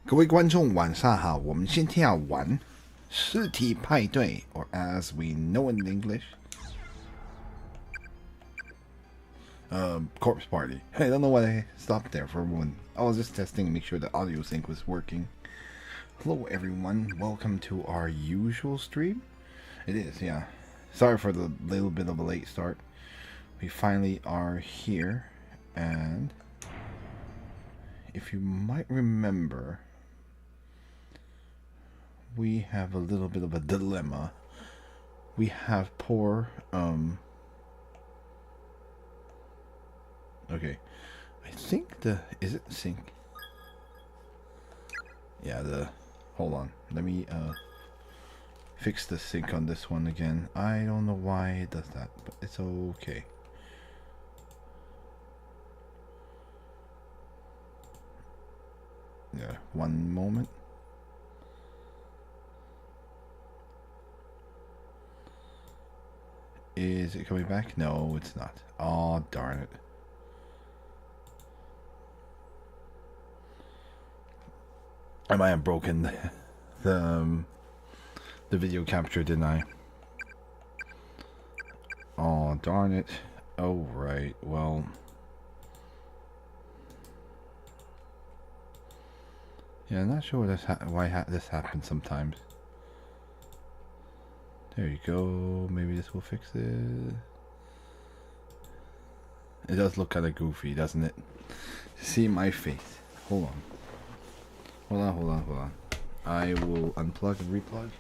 各位观众，晚上好！我们今天要玩尸体派对 or as we know in English, corpse party. I don't know why I stopped there for a moment. I was just testing to make sure the audio sync was working. Hello, everyone. Welcome to our usual stream. It is, yeah. Sorry for the little bit of a late start. We finally are here, and if you might remember, we have a little bit of a dilemma. We have poor, okay. I think is it sync? Yeah, hold on. Let me, fix the sync on this one again. I don't know why it does that, but it's okay. Yeah, one moment. Is it coming back? No, it's not. Oh, darn it. I might have broken the video capture, didn't I? Oh, darn it. Oh, right. Well, yeah, I'm not sure why this happens sometimes. There you go. Maybe this will fix it. It does look kind of goofy, doesn't it? See my face. Hold on. Hold on. I will unplug and replug.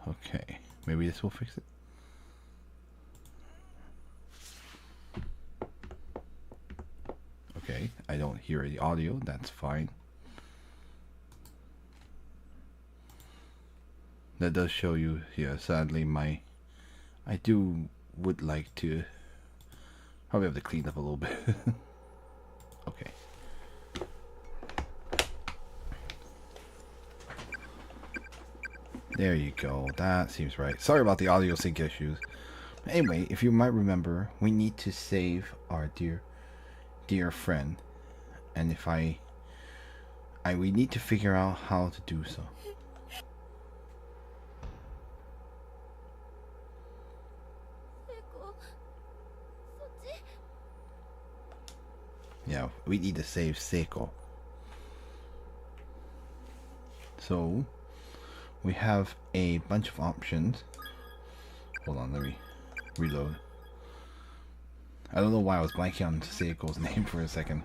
Okay. Maybe this will fix it. Okay, I don't hear the audio, that's fine. That does show you, yeah, sadly I would like to probably have to clean up a little bit. Okay. There you go, that seems right. Sorry about the audio sync issues. Anyway, if you might remember, we need to save our dear friend, and if we need to figure out how to do so. Yeah, we need to save Seiko. So we have a bunch of options. Hold on, let me reload. I don't know why I was blanking on Seiko's name for a second.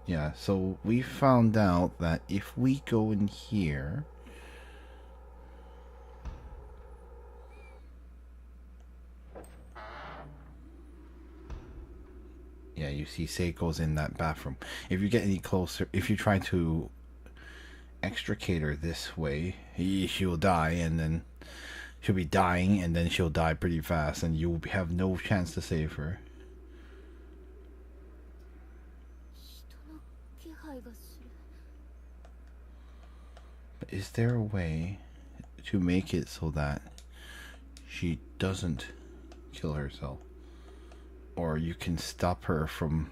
Yeah, so we found out that if we go in here, yeah, you see Seiko's in that bathroom. If you get any closer, if you try to extricate her this way, she'll die, and then she'll be dying, and then she'll die pretty fast, and you'll have no chance to save her. But is there a way to make it so that she doesn't kill herself? Or you can stop her from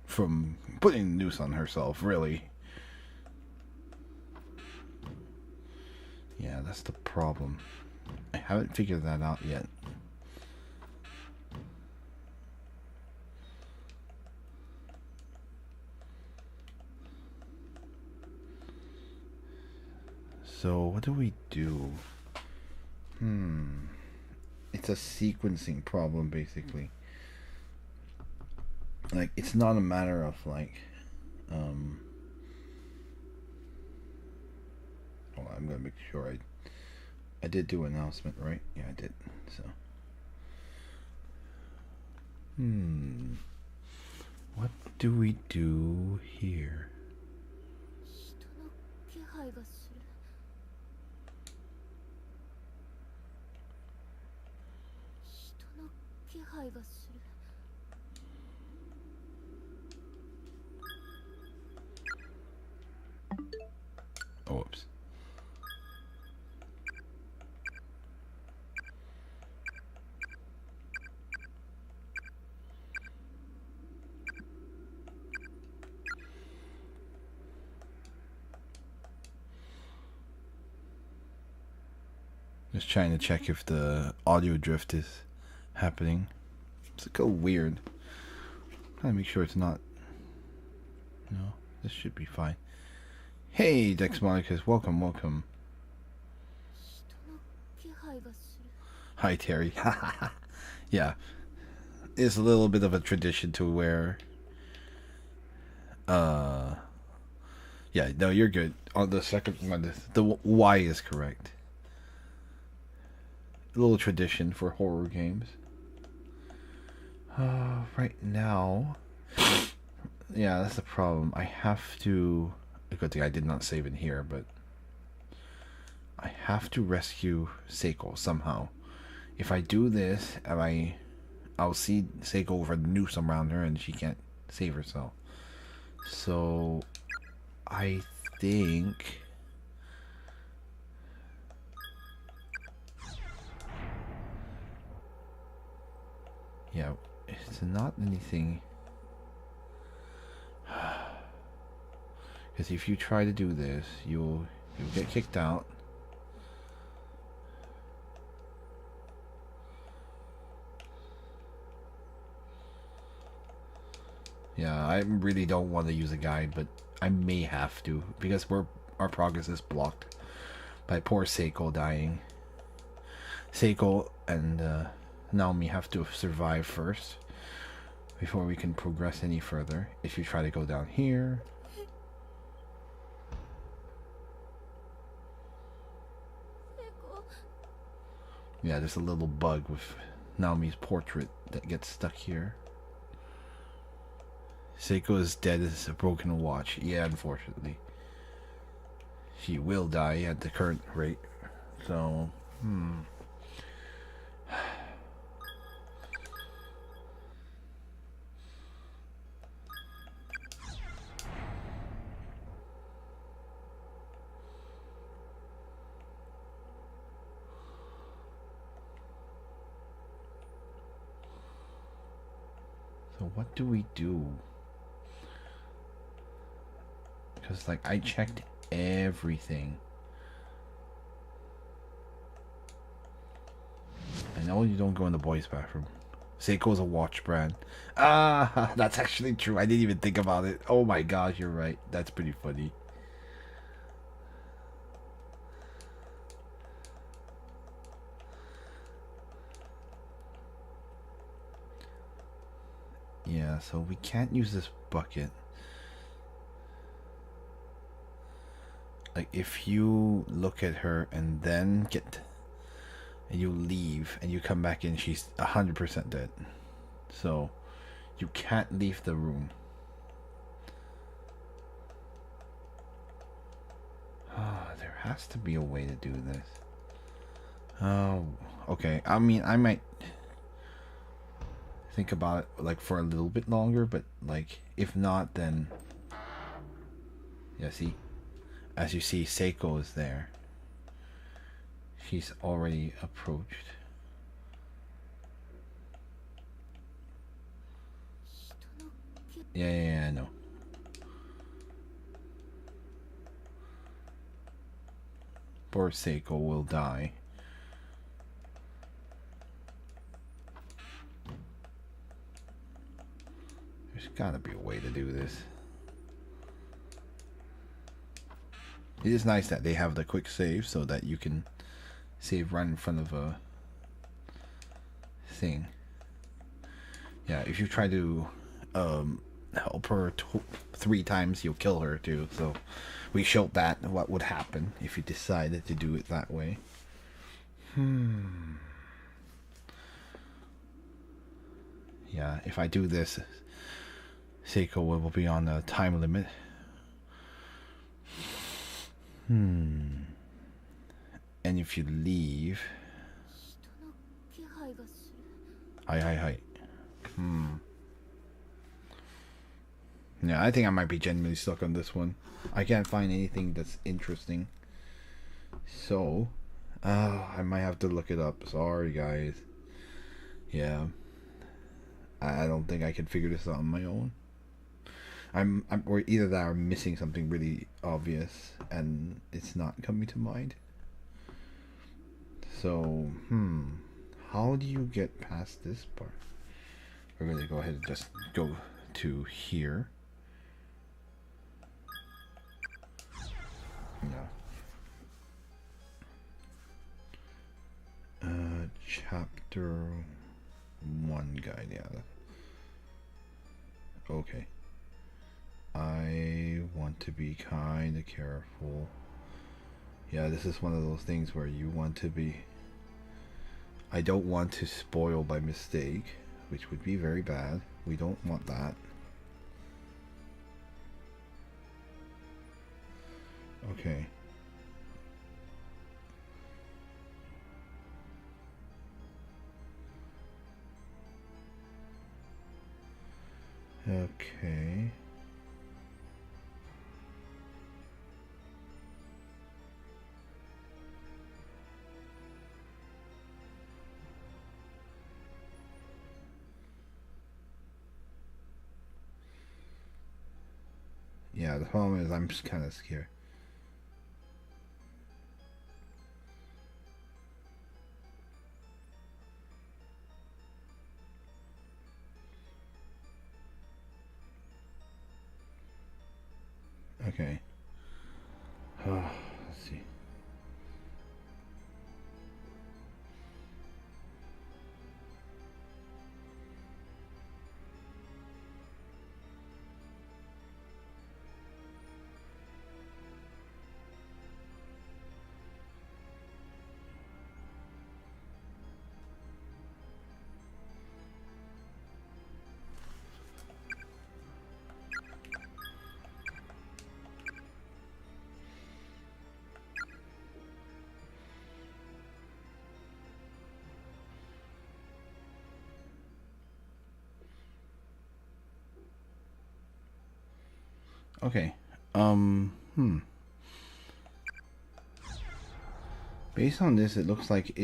from putting a noose on herself, really. Yeah, that's the problem. I haven't figured that out yet. So what do we do? It's a sequencing problem, basically. Like, it's not a matter of like, hold on, I'm gonna make sure I did do an announcement, right? Yeah, I did. So, what do we do here? Just trying to check if the audio drift is happening. It's a little weird. Trying to make sure it's not. No, this should be fine. Hey, Dex Monicus, welcome, welcome. Hi, Terry. Yeah, it's a little bit of a tradition to where. Yeah, no, you're good. On the second one, the Y is correct. A little tradition for horror games. Right now, yeah, that's the problem. I have to. A good thing I did not save in here, but I have to rescue Seiko somehow. If I do this, I'll see Seiko over the noose around her, and she can't save herself. So, I think. Yeah, it's not anything. Because if you try to do this, you'll get kicked out. Yeah, I really don't want to use a guide, but I may have to because our progress is blocked by poor Seiko dying. Seiko and Naomi have to survive first before we can progress any further. If you try to go down here. Yeah, there's a little bug with Naomi's portrait that gets stuck here. Seiko is dead as a broken watch. Yeah, unfortunately. She will die at the current rate. So, So what do we do? Because, like, I checked everything. I know you don't go in the boys' bathroom. Seiko's a watch brand. Ah, that's actually true. I didn't even think about it. Oh my gosh, you're right. That's pretty funny. Yeah, so we can't use this bucket. Like, if you look at her and then and you leave and you come back in, she's 100% dead. So you can't leave the room. There has to be a way to do this. Oh, okay. I mean, I might think about it like for a little bit longer, but like if not, then yeah. See, as you see, Seiko is there. She's already approached. Yeah, I know. Poor Seiko will die. There's gotta be a way to do this. It is nice that they have the quick save so that you can save right in front of a thing. Yeah, if you try to help her 3 times, you'll kill her too. So we showed that what would happen if you decided to do it that way. Yeah, if I do this, Seiko will be on a time limit. And if you leave... Hi. Yeah, I think I might be genuinely stuck on this one. I can't find anything that's interesting. So, I might have to look it up. Sorry, guys. Yeah. I don't think I can figure this out on my own. Or either that or I'm missing something really obvious and it's not coming to mind. So, how do you get past this part? We're going to go ahead and just go to here. Yeah. Chapter 1 guide, yeah. Okay. I want to be kind of careful. Yeah, this is one of those things where you want to be... I don't want to spoil by mistake, which would be very bad. We don't want that. Okay. Okay. Yeah, the problem is I'm just kind of scared. Okay. Let's see. Okay. Based on this, it looks like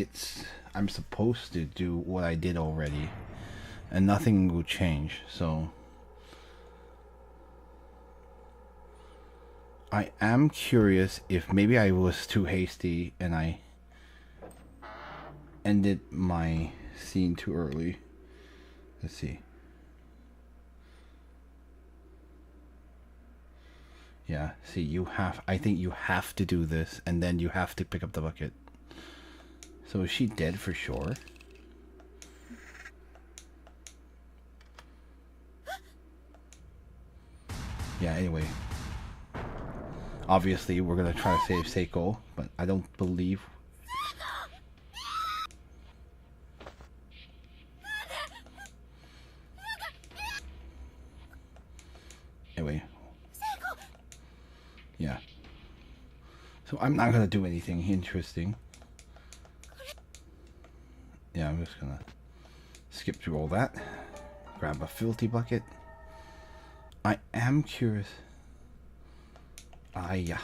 I'm supposed to do what I did already, and nothing will change. So I am curious if maybe I was too hasty and I ended my scene too early. Let's see. Yeah, see, I think you have to do this, and then you have to pick up the bucket. So is she dead for sure? Yeah, anyway. Obviously, we're gonna try to save Seiko, but I don't believe... Anyway. Yeah. So I'm not gonna do anything interesting. Yeah, I'm just gonna skip through all that. Grab a filthy bucket. I am curious. Yeah.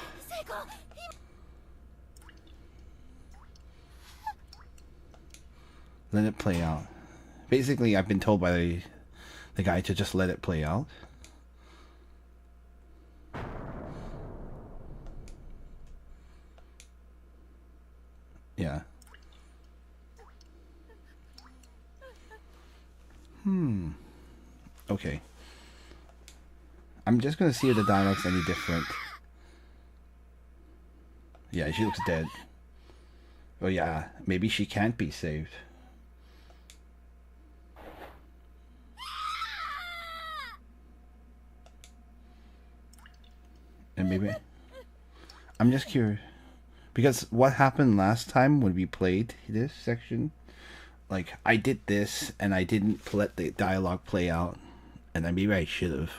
Let it play out. Basically, I've been told by the guy to just let it play out. Yeah. Okay. I'm just gonna see if the dialogue's any different. Yeah, she looks dead. Oh yeah, maybe she can't be saved. And maybe... I'm just curious. Because what happened last time when we played this section, like, I did this and I didn't let the dialogue play out. And then maybe I should have.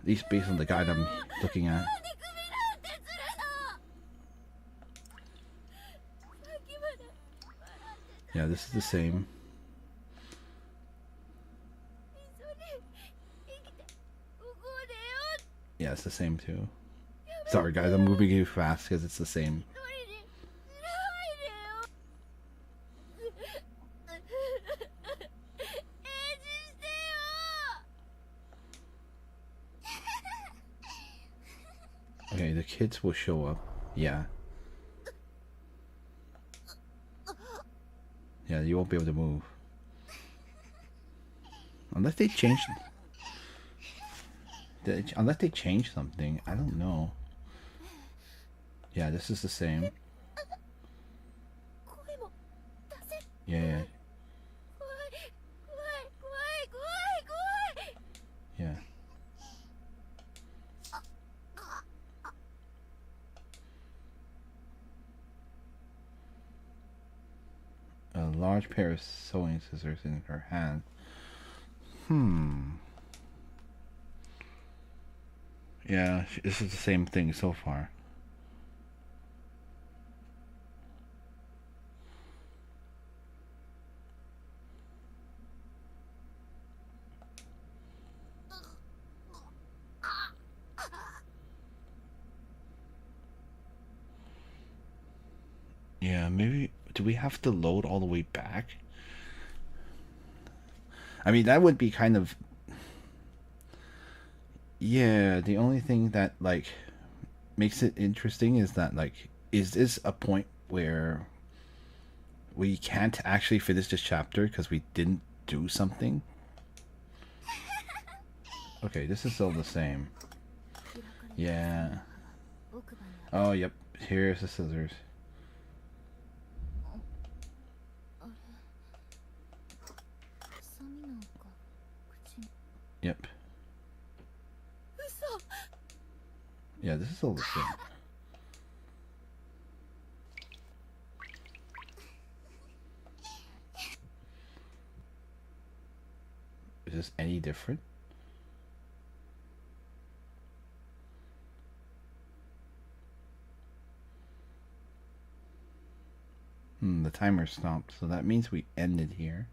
At least based on the guide I'm looking at. Yeah, this is the same. Yeah, it's the same too. Sorry guys, I'm moving too fast because it's the same. Okay, the kids will show up. Yeah. Yeah, you won't be able to move. Unless they change... Unless they change something. I don't know. Yeah, this is the same. Yeah, yeah. Yeah. A large pair of sewing scissors in her hand. Yeah, this is the same thing so far. Yeah, maybe... Do we have to load all the way back? I mean, that would be kind of... Yeah, the only thing that, like, makes it interesting is that, like, is this a point where we can't actually finish this chapter because we didn't do something? Okay, this is still the same. Yeah. Oh, yep. Here's the scissors. Yep. Yeah, this is all the same. Is this any different? The timer stopped, so that means we ended here.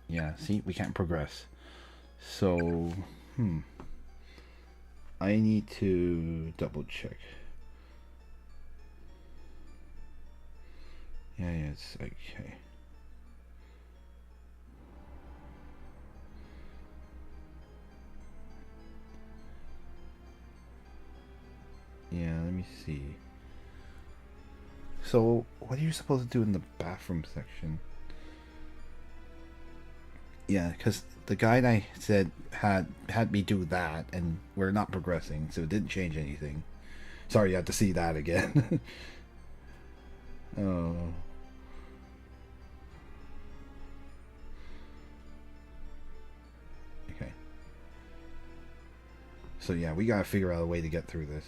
Yeah, see, we can't progress. So, I need to double check. Yeah, it's okay. Yeah, let me see. So, what are you supposed to do in the bathroom section? Yeah, because the guide I said had me do that, and we're not progressing, so it didn't change anything. Sorry, you had to see that again. Oh. Okay. So yeah, we gotta figure out a way to get through this.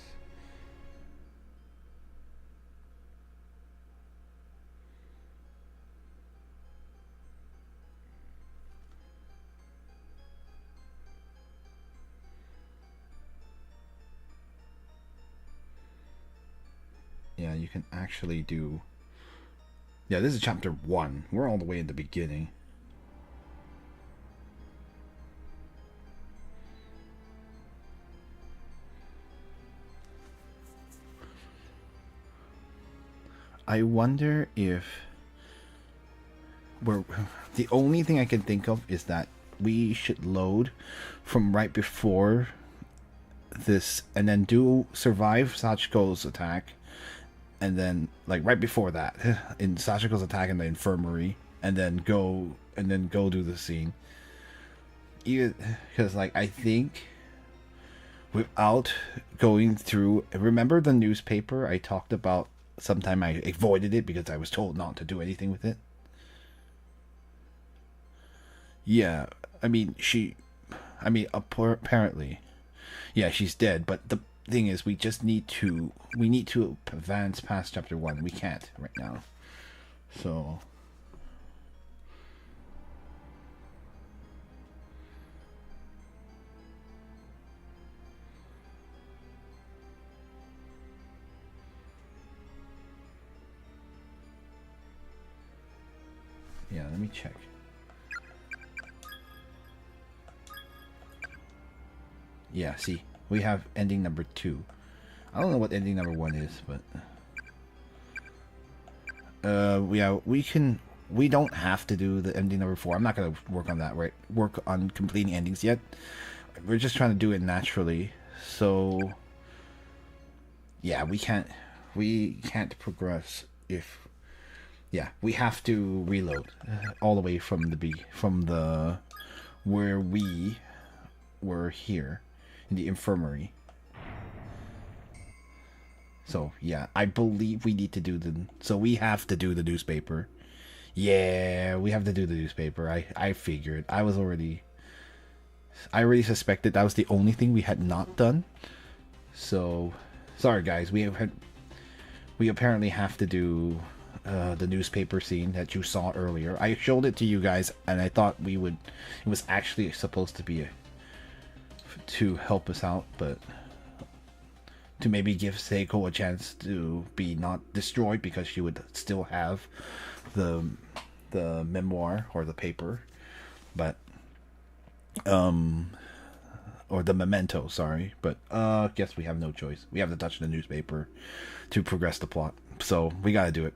Yeah, you can actually do... Yeah, this is chapter 1. We're all the way in the beginning. I wonder if... The only thing I can think of is that we should load from right before this and then do survive Sachiko's attack, and then like right before that in Sachiko's attack in the infirmary, and then go do the scene. Because like I think without going through, remember the newspaper I talked about? Sometime I avoided it because I was told not to do anything with it. Yeah, I mean apparently, yeah, she's dead. But the thing is, we need to advance past chapter 1. We can't right now. So yeah, let me check. Yeah, see, we have ending number 2. I don't know what ending number 1 is, but yeah, we don't have to do the ending number 4. I'm not gonna work on that, right? Work on completing endings yet. We're just trying to do it naturally. So yeah, we can't progress if, yeah, we have to reload all the way from the where we were here in the infirmary. So yeah, I believe we need to do we have to do the newspaper. Yeah, we have to do the newspaper. I figured. I already suspected that was the only thing we had not done. So sorry guys, we apparently have to do the newspaper scene that you saw earlier. I showed it to you guys, and I thought we would. It was actually supposed to be to help us out, but to maybe give Seiko a chance to be not destroyed because she would still have the memoir or the paper, but or the memento, sorry, but guess we have no choice. We have to touch the newspaper to progress the plot, so we gotta do it.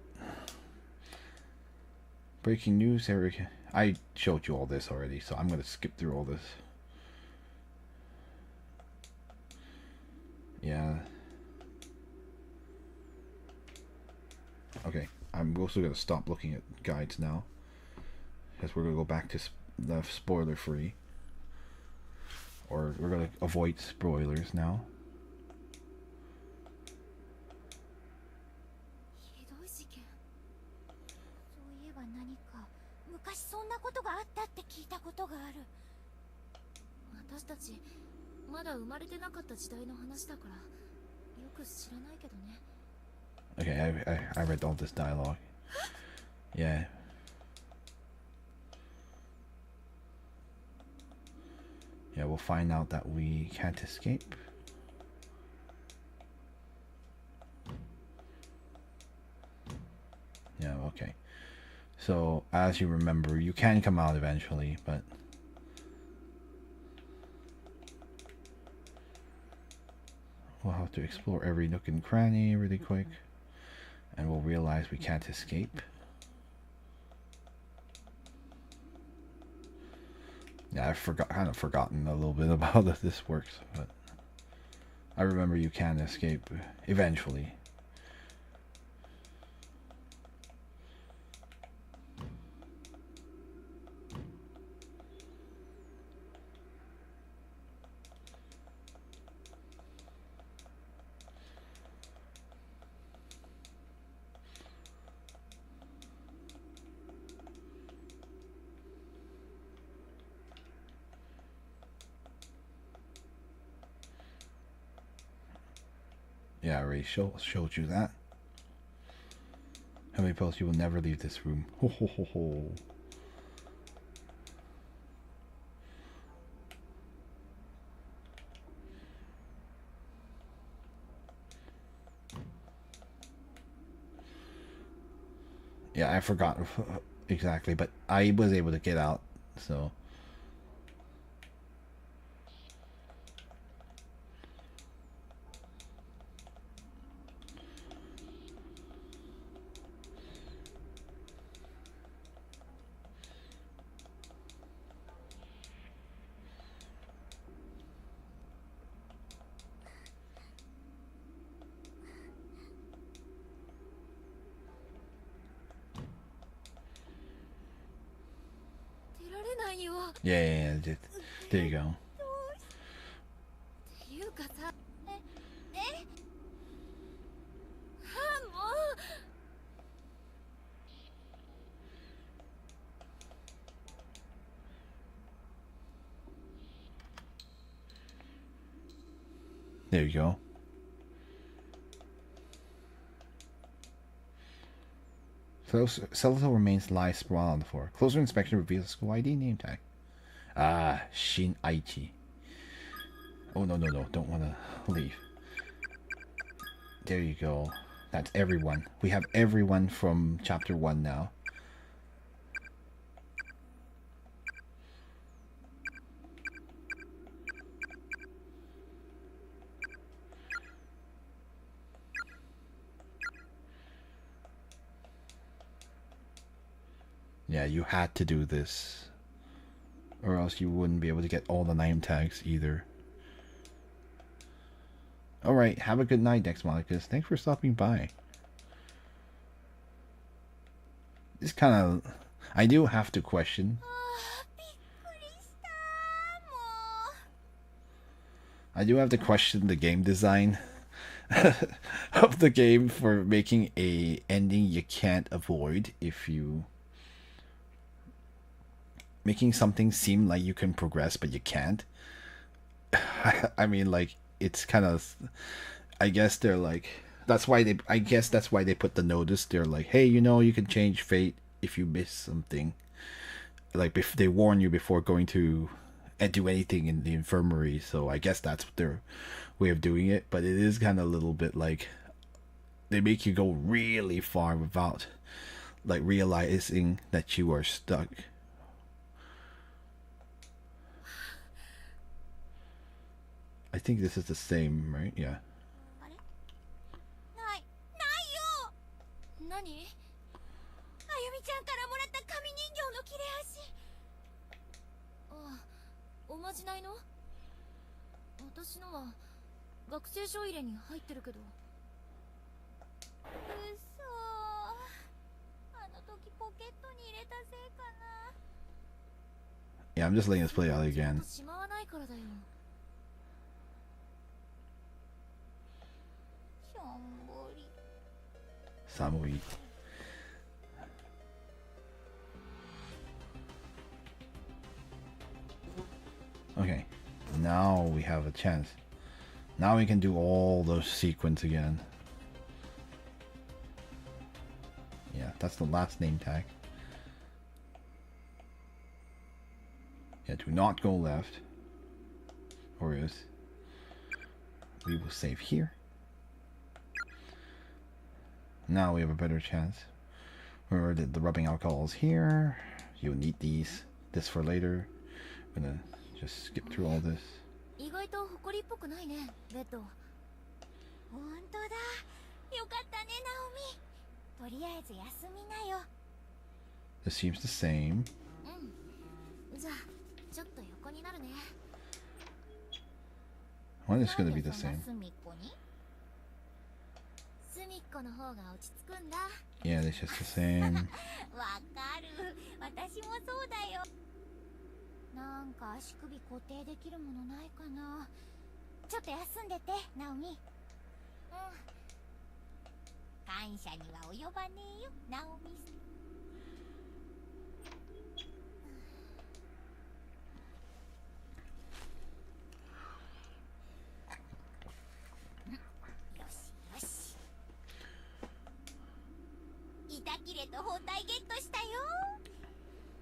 Breaking news, Eric. I showed you all this already, so I'm gonna skip through all this. Yeah. Okay, I'm also gonna stop looking at guides now, because we're gonna go back to the spoiler free, or we're gonna avoid spoilers now. ひどい事件。そういえば何か昔そんなことがあったって聞いたことがある。私たちまだ生まれてなかった時代の話だからよく知らないけどね。Okay, I read all this dialogue. Yeah. Yeah, we'll find out that we can't escape. Yeah, okay. So, as you remember, you can come out eventually, but we'll have to explore every nook and cranny really quick, and we'll realize we can't escape. Yeah, I've kind of forgotten a little bit about how this works, but I remember you can escape eventually. Yeah, I already showed you that. How many posts you will never leave this room? Ho ho ho ho. Yeah, I forgot exactly, but I was able to get out, so. Yeah, there you go. There you go. Skeletal remains lie sprawled on the floor. Closer inspection reveals a school ID name tag. Ah, Shin Aichi. Oh, no, don't want to leave. There you go. That's everyone. We have everyone from chapter 1 now. Yeah, you had to do this, or else you wouldn't be able to get all the name tags either. Alright, have a good night, Dex Monicus. Thanks for stopping by. It's kind of... I do have to question. I do have to question the game design of the game for making a ending you can't avoid if you... Making something seem like you can progress but you can't. I mean, like, it's kind of... I guess they're like... That's why they... I guess that's why they put the notice. They're like, hey, you know, you can change fate if you miss something. Like, they warn you before going to do anything in the infirmary. So I guess that's their way of doing it. But it is kind of a little bit like... They make you go really far without, like, realizing that you are stuck. I think this is the same, right? Yeah. Yeah, I'm just letting this play out again. Samui. Okay, now we have a chance. Now we can do all those sequence again. Yeah, that's the last name tag. Yeah, do not go left. Or else we will save here. Now we have a better chance. Where the rubbing alcohol is here. You'll need these. This for later. I'm gonna just skip through all this. This seems the same. One is gonna be the same. Yeah, it's just the same. なんか足首固定できるものないかな。ちょっと休んでて、ナオミ。うん。感謝には及ばねえよ、ナオミ。よしよし。板切れと包帯ゲットしたよ。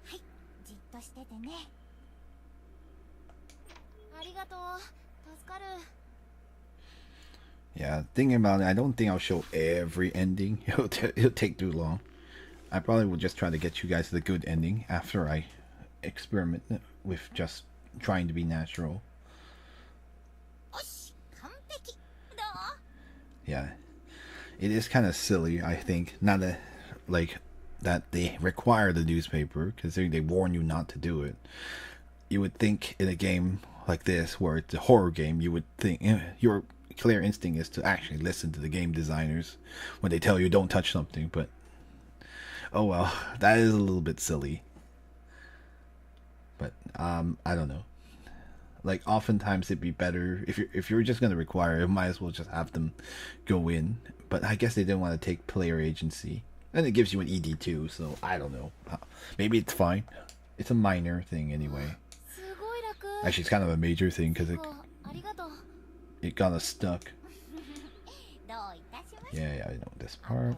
はい、じっとしててね。 Yeah, thinking about it, I don't think I'll show every ending. It'll take too long. I probably will just try to get you guys the good ending after I experiment with just trying to be natural. Yeah, it is kind of silly, I think. Not a, like that they require the newspaper because they warn you not to do it. You would think in a game like this, where it's a horror game, you would think your clear instinct is to actually listen to the game designers when they tell you don't touch something. But oh well, that is a little bit silly. But I don't know. Like, oftentimes it'd be better if you're just gonna require it, might as well just have them go in. But I guess they didn't want to take player agency, and it gives you an ED too. So I don't know. Maybe it's fine. It's a minor thing anyway. Actually, it's kind of a major thing because it got us stuck. Yeah, I know this part.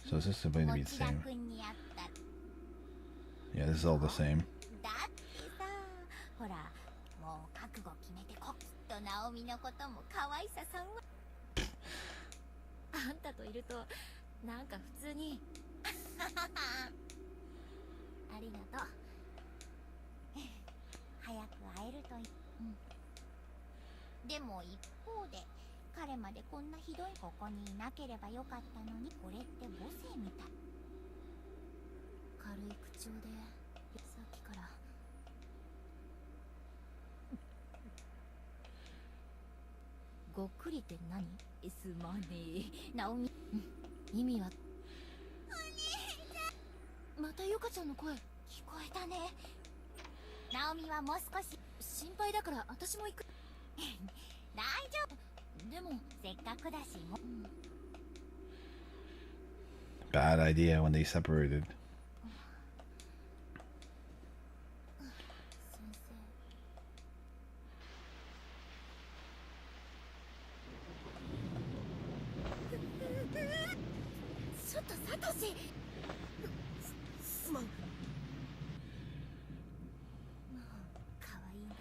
So is this supposed to be the same? Yeah, this is all the same. あんたといるとなんか普通にありがとう早くでも一方で彼までこんなひどいここにいなければよかったのに、これって母性みたい。軽い口調でさっきからごっくりって何？すまねえナオミ。意味はお兄ちゃん。またゆかちゃんの声聞こえたね。ナオミはもう少し心配だから私も行く。大丈夫。でもせっかくだしも。Bad idea when they separated. ちょっとサトシ。すまん。もう可愛いんだ。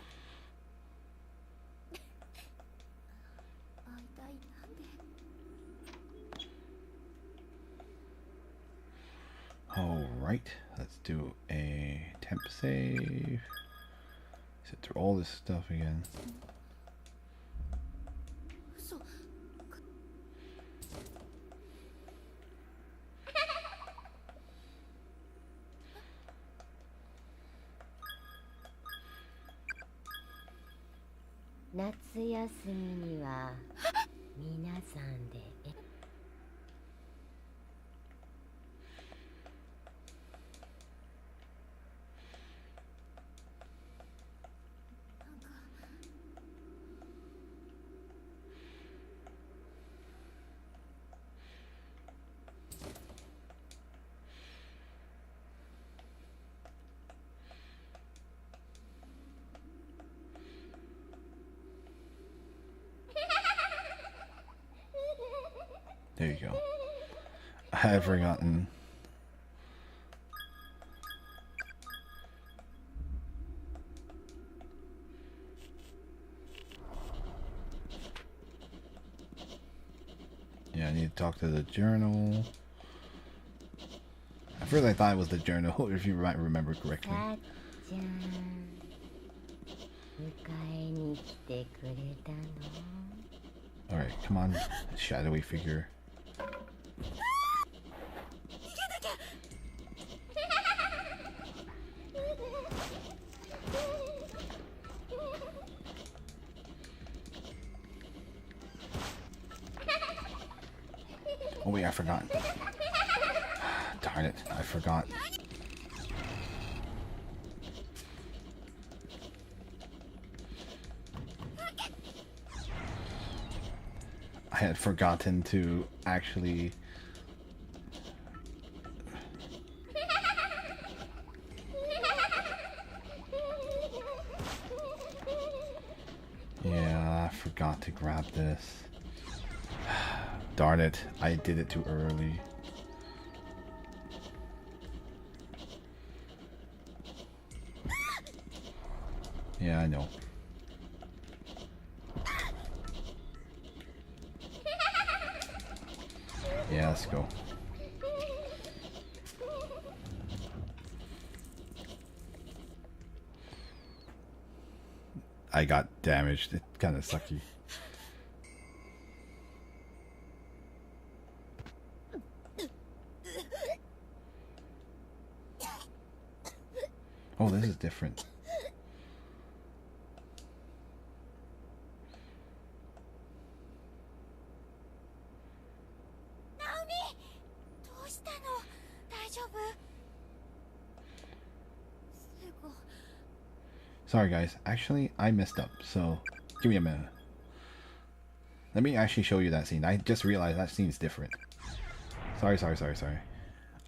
会いたい。なんで。Alright, let's do a temp save. Sit through all this stuff again. 嘘。夏休みには皆さんでThere you go. I had forgotten. Yeah, I need to talk to the journal. At first I thought it was the journal, if you might remember correctly. さっちゃん迎えに来てくれたの？ Alright, come on, shadowy figure. Oh wait, I forgot. Darn it, I forgot. I had forgotten to actually... Yeah, I forgot to grab this. Darn it, I did it too early. Yeah, I know. Yeah, let's go. I got damaged. It's kind of sucky. Oh, this is different. Naomi! どうしたの？大丈夫？すごい。 Sorry guys, actually I messed up, so give me a minute. Let me actually show you that scene. I just realized that scene is different. Sorry.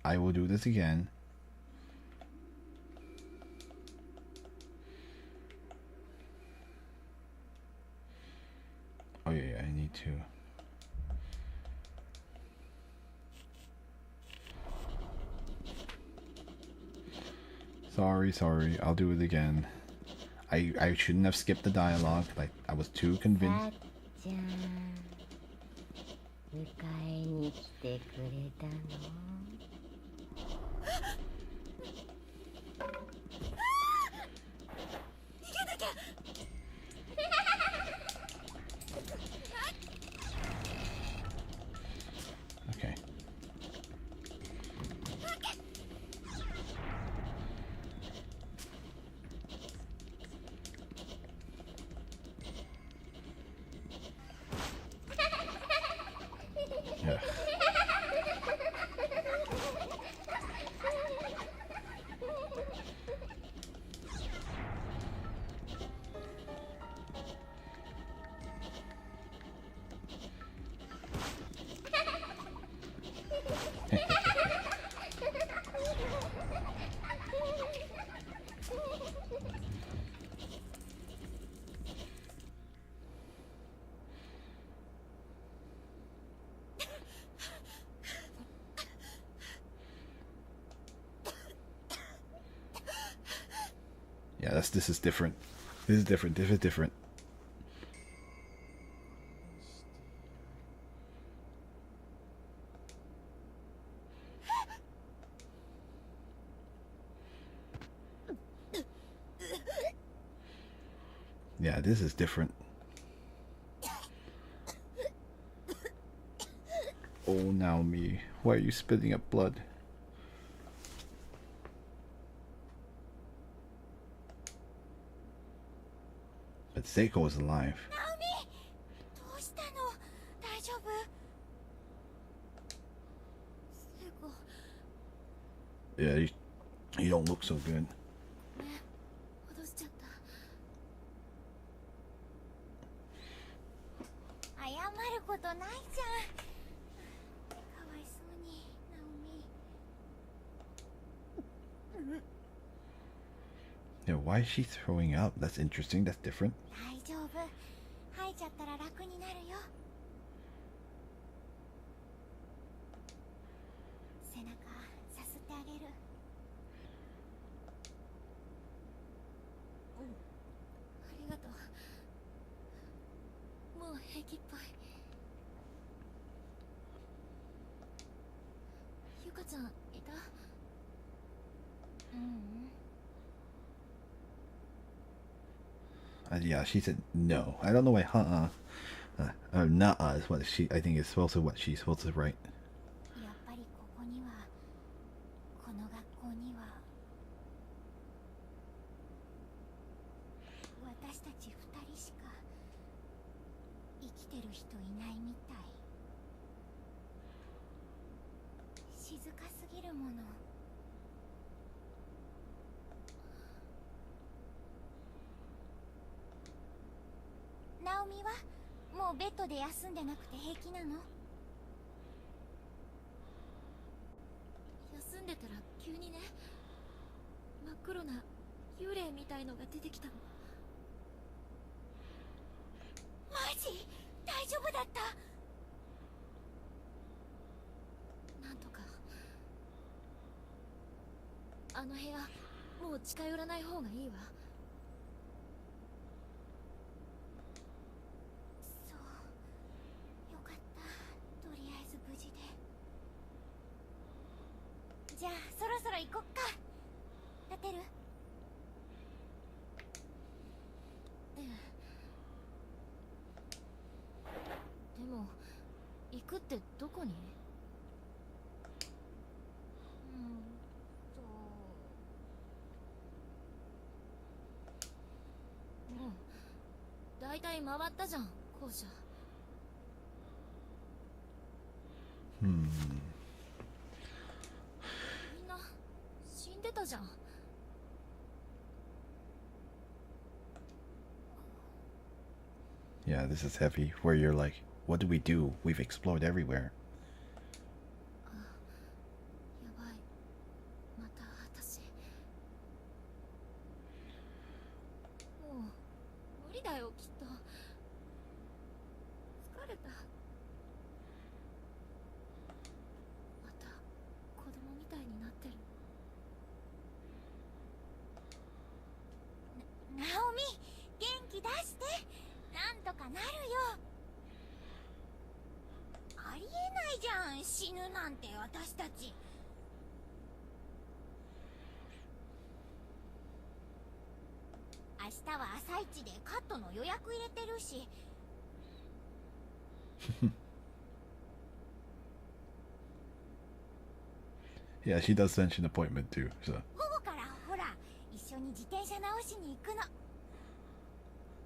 I will do this again. Oh yeah, I need to. Sorry, I'll do it again. I shouldn't have skipped the dialogue. Like I was too さ convinced. っちゃん迎えに来てくれたの？逃げなきゃ。Yeah, this is different. This is different. This is different. Yeah, this is different. Oh, Naomi, why are you spitting up blood? But Seiko is alive. Naomi! どうしたの？大丈夫？聖子。 Yeah, you don't look so good. ね、戻しちゃった。謝ることないじゃん。かわいそうに、ナオミ。Yeah, why is she throwing up? That's interesting. That's different. 大丈夫。吐いちゃったら楽になるよ。背中さすってあげる。ありがとう。もう平気っぽい。ゆかちゃんいた？Yeah, she said no. I don't know why. Nuh-uh is what she. I think is also what she's supposed to write. やっぱりここには、この学校には私たち2人しか生きてる人いないみたい。静かすぎるもの。ナオミはもうベッドで休んでなくて平気なの？休んでたら急にね、真っ黒な幽霊みたいのが出てきたの。マジ？大丈夫だった？なんとか。あの部屋もう近寄らない方がいいわ。そうよかった。とりあえず無事で。じゃあそろそろ行こっか。立てる？でも行くってどこに？もうだいたい回ったじゃん校舎。みんな死んでたじゃん。Yeah, this is heavy. Where you're like, what do we do? We've explored everywhere. やばい。また私。もう無理だよきっと。疲れた。また子供みたいになってる。ナオミ、元気出して。なんとかなるよ。ありえないじゃん、死ぬなんて私たち。明日は朝一でカットの予約入れてるし。Yeah, she does mention appointment too. So. 午後からほら一緒に自転車直しに行くの。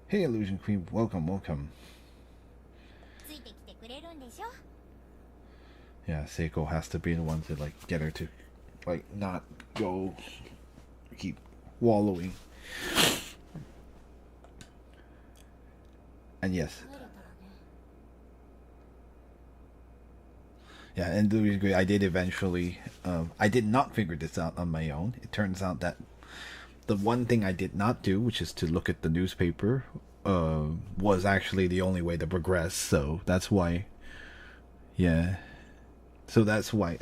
Hey, Illusion Queen, welcome, welcome. ついてきてくれるんでしょ？ Yeah, Seiko has to be the one to like get her to like not go keep wallowing. And yes. 帰れたらね。 Yeah, and the reason I did eventually I did not figure this out on my own. It turns out that the one thing I did not do, which is to look at the newspaper, was actually the only way to progress. So that's why, yeah. So that's why,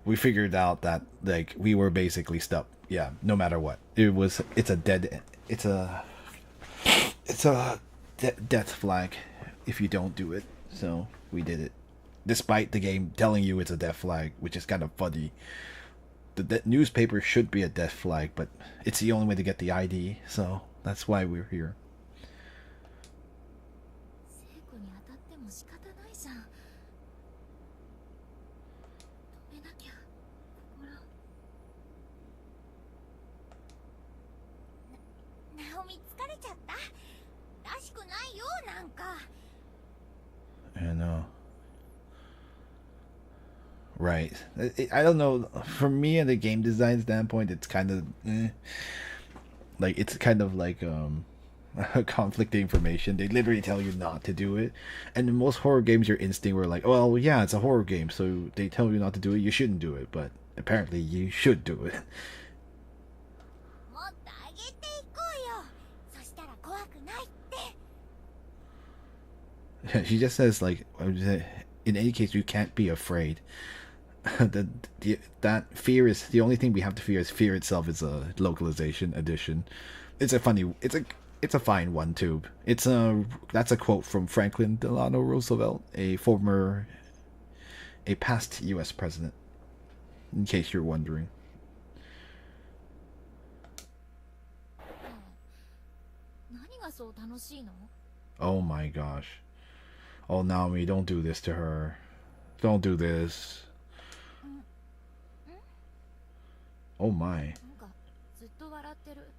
we figured out that like we were basically stuck. Yeah, no matter what, it's a death flag if you don't do it. So we did it, despite the game telling you it's a death flag, which is kind of funny. The newspaper should be a death flag, but it's the only way to get the ID, so that's why we're here. 聖子に当たっても仕方ないじゃん。止めなきゃ。心。ナオミ疲れちゃった。らしくないよなんか。And right. I don't know. For me, in the game design standpoint, it's kind of like it's kind of like conflicting information. They literally tell you not to do it, and in most horror games, your instinct were like, "Well, yeah, it's a horror game, so they tell you not to do it. You shouldn't do it." But apparently, you should do it. もっと上げていこうよ。そしたら怖くないって。She just says like, in any case, you can't be afraid. That fear is the only thing we have to fear. Is fear itself is a localization addition. It's a funny. It's a fine one too. That's a quote from Franklin Delano Roosevelt, a past U.S. president. In case you're wondering. 何がそう楽しいの？ Oh my gosh. Oh Naomi, don't do this to her. Don't do this. Oh my. なんかずっと笑ってる。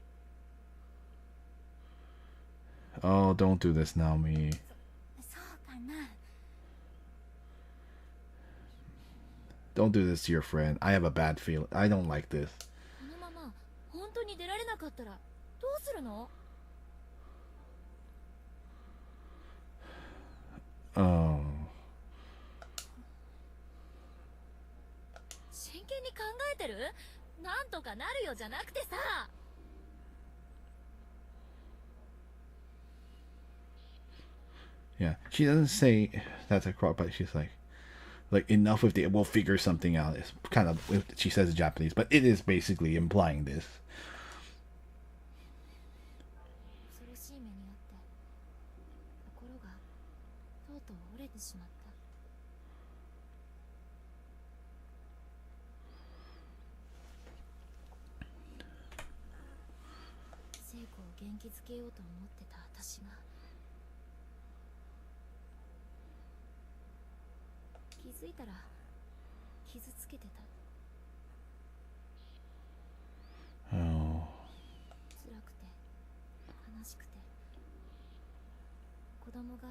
Oh, don't do this, Naomi. そうかな。 Don't do this to your friend. I have a bad feeling. I don't like this. このまま本当に出られなかったらどうするの？ Oh. 真剣に考えてる？なんとかなるよじゃなくてさ。 Yeah, she doesn't say that's a crock, but she's like enough with the we'll figure something out. It's kind of she says in Japanese, but it is basically implying this. 恐ろしい目にあって心がとうとう折れてしまった。聖子を元気づけようと思ってた私が気づいたら傷つけてた。 Oh. 辛くて悲しくて子供が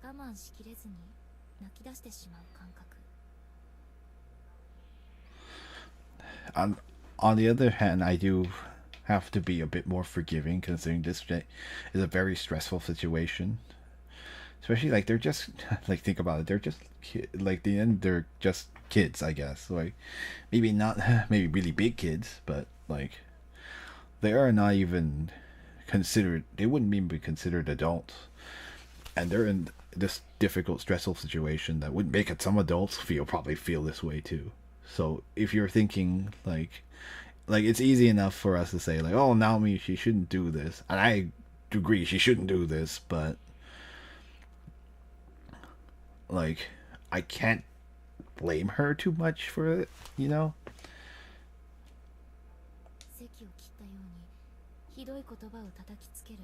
我慢しきれずに泣き出してしまう感覚。 On the other hand, I do have to be a bit more forgiving, considering this is a very stressful situation. Especially like they're just like think about it, they're just like the end they're just kids, I guess. Like maybe not maybe really big kids, but like they are not even considered. They wouldn't even be considered adults, and they're in this difficult, stressful situation that would make it some adults probably feel this way too. So if you're thinking like it's easy enough for us to say like, oh, Naomi, she shouldn't do this, and I agree she shouldn't do this, but like I can't blame her too much for it, you know? 席を切ったようにひどい言葉を叩きつける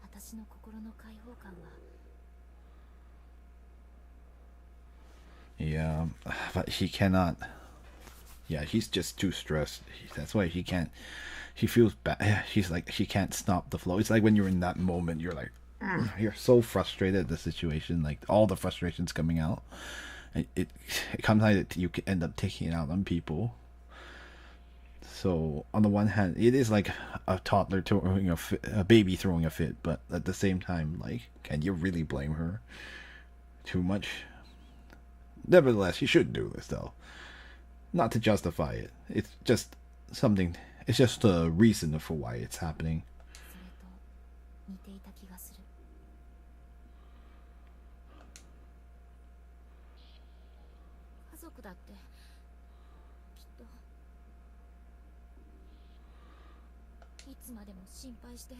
私の心の解放感は。 Yeah, but he cannot. Yeah, he's just too stressed. That's why he can't. He feels bad. He's like she can't stop the flow. It's like when you're in that moment, you're like, you're so frustrated at the situation. Like all the frustrations coming out. It comes out that you can end up taking it out on people. So on the one hand, it is like a toddler throwing a baby throwing a fit, but at the same time, like, can you really blame her too much? Nevertheless, you shouldn't do this though. Not to justify it. It's just something. It's just a reason for why it's happening. それと似ていた気がする。家族だっていつまでも心配して、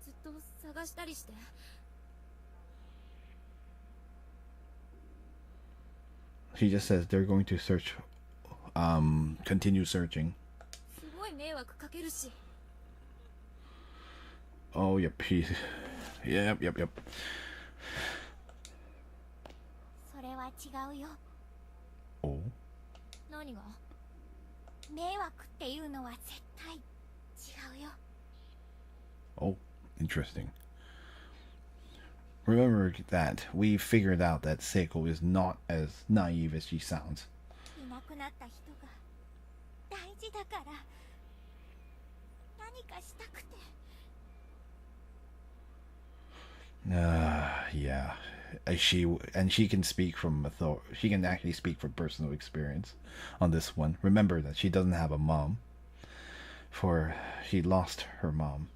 ずっと探したりして。 She just says they're going to search, continue searching. すごい迷惑かけるし。 Oh, yep, yep. それは違うよ。 Oh, 何が？迷惑っていうのは絶対違うよ。 oh, interesting. Remember that we figured out that Seiko is not as naive as she sounds. いなくなった人が大事だから、何かしたくて。 Yeah. She can speak from she can actually speak from personal experience on this one. Remember that she doesn't have a mom, for she lost her mom.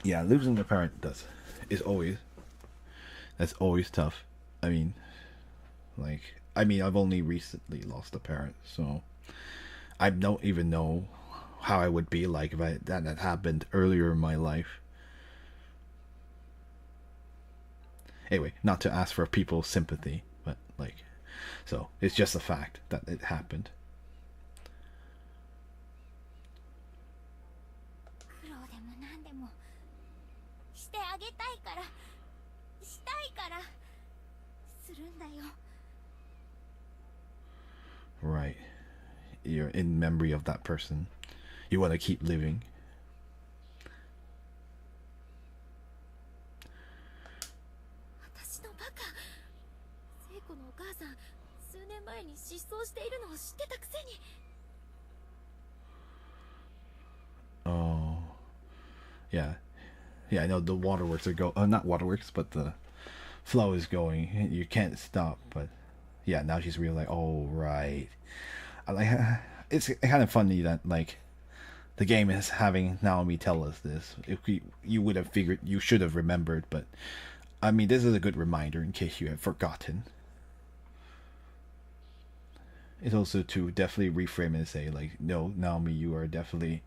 Yeah, losing a parent that's always tough. I've only recently lost a parent, so I don't even know how I would be like if that had happened earlier in my life. Anyway, not to ask for people's sympathy, but so it's just a fact that it happened. 苦労でも何でもしてあげたいから、したいからするんだよ。 Right. You're in memory of that person. You want to keep living. 私のバカ。聖子のお母さん、数年前に失踪しているのを知ってたくせに。 Oh, yeah. I know the waterworks are not waterworks, but the flow is going. You can't stop, but yeah, now she's really like, oh right. It's kind of funny that the game is having Naomi tell us this. If you would have figured, you should have remembered, but I mean, this is a good reminder in case you have forgotten. It's also to definitely reframe it and say no, Naomi, you definitely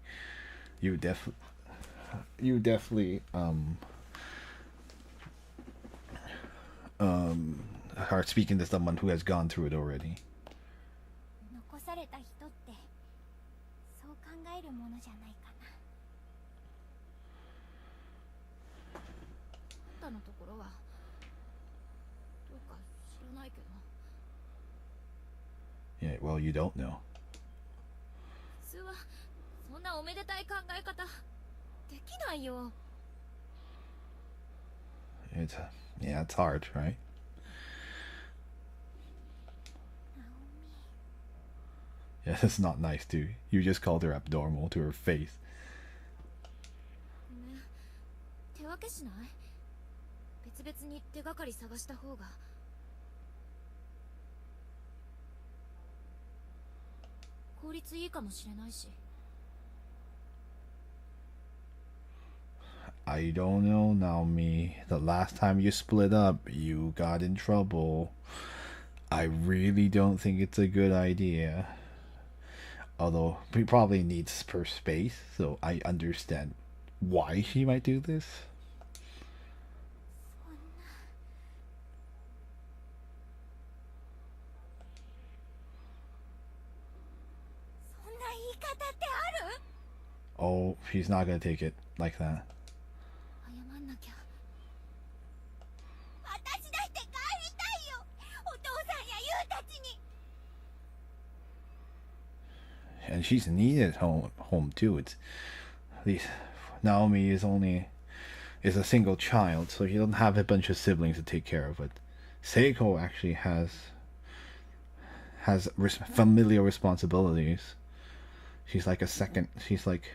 are speaking to someone who has gone through it already. 残された人ってそう考えるものじゃないかな。あんたのところはどうか知らないけど。 Yeah, well, you don't know. 普通はそんなおめでたい考え方できないよ。 It's hard, right? ナオミ。 Yeah, that's not nice, too. You just called her abnormal to her face. ごめん。手分けしない？別々に手がかり探した方が。効率いいかもしれないし。 I don't know, Naomi. The last time you split up, you got in trouble. I really don't think it's a good idea. Although, he probably needs her space, so I understand why she might do this. そんな言い方ってある？ Oh, he's not gonna take it like that. 謝んなきゃ。私だって帰りたいよ。お父さんやユウたちに。 And she's needed home too. It's at least Naomi is a single child, so she doesn't have a bunch of siblings to take care of. But Seiko actually has familial responsibilities. She's like a second. She's like,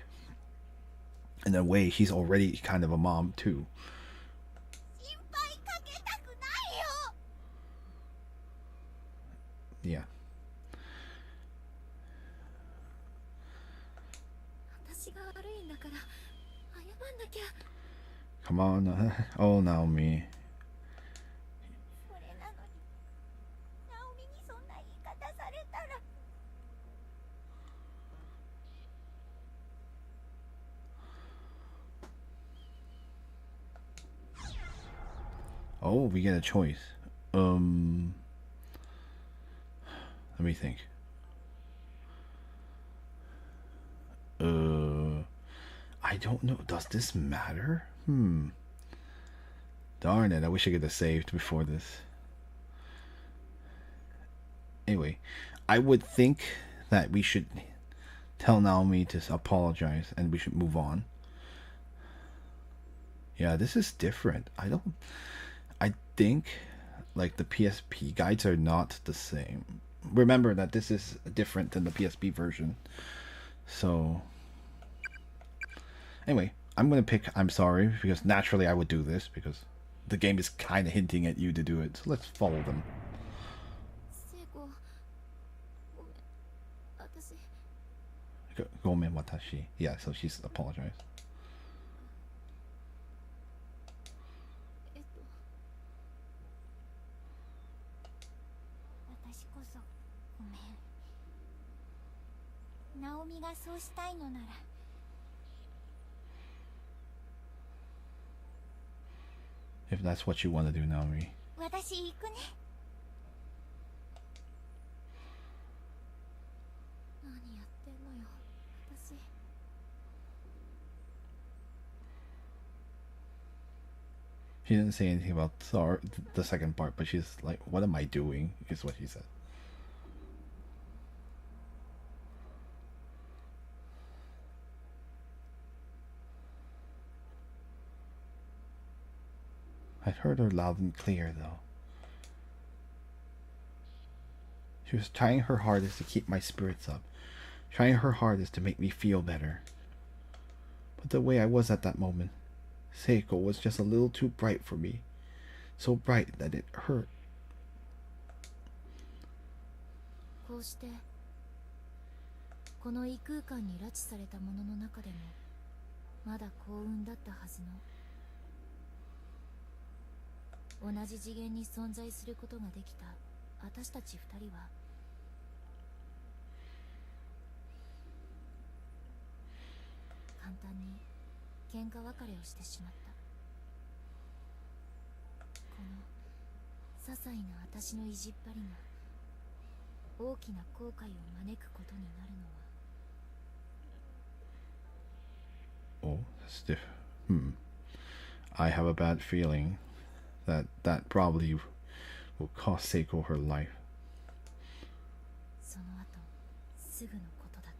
in a way, she's already kind of a mom too. 心配かけたくないよ。 Yeah. 私が悪いんだから謝んなきゃ。 Come on. Oh, Naomi. それなのに、ナオミにそんな言い方されたら。Oh, we get a choice. Let me think. I don't know. Does this matter? Darn it, I wish I could have saved before this. Anyway, I would think that we should tell Naomi to apologize and we should move on. Yeah, this is different. I think like the PSP guides are not the same. Remember that this is different than the PSP version. So anyway, I'm gonna pick I'm sorry because naturally I would do this because the game is kind of hinting at you to do it. So let's follow them. 聖子、ごめん。私、Gomen watashi. Yeah, so she's apologized. 私こそごめん。ナオミがそうしたいのなら。If that's what you want to do, Naomi. 私行くね。何やってんのよ、私。She didn't say anything about the second part, but she's like, "What am I doing?" Is what she said. I heard her loud and clear, though. She was trying her hardest to keep my spirits up, trying her hardest to make me feel better. But the way I was at that moment, Seiko was just a little too bright for me. So bright that it hurt. こうしてこの異空間に拉致された者の中でもまだ幸運だったはずの同じ次元に存在することができた私たち二人は簡単に喧嘩別れをしてしまった。この些細な私の意地っ張りが大きな後悔を招くことになるのは。 Oh, that's different. I have a bad feeling that probably will cost Seiko her life. その後すぐのことだった。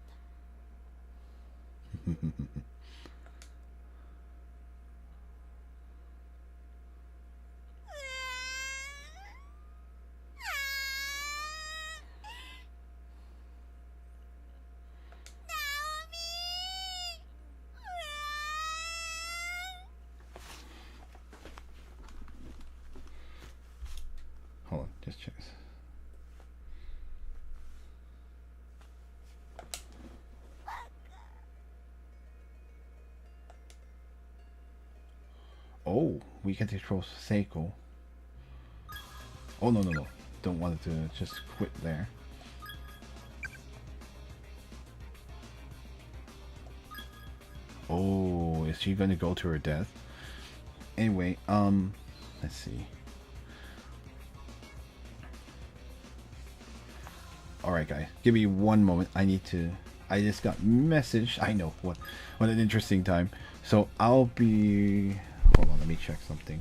Hold on, just check. Oh, we can control Seiko. Oh, no. Don't want it to just quit there. Oh, is she gonna go to her death? Anyway, let's see. Alright guys, give me one moment. I just got message. I know, what an interesting time. So I'll be, hold on, let me check something.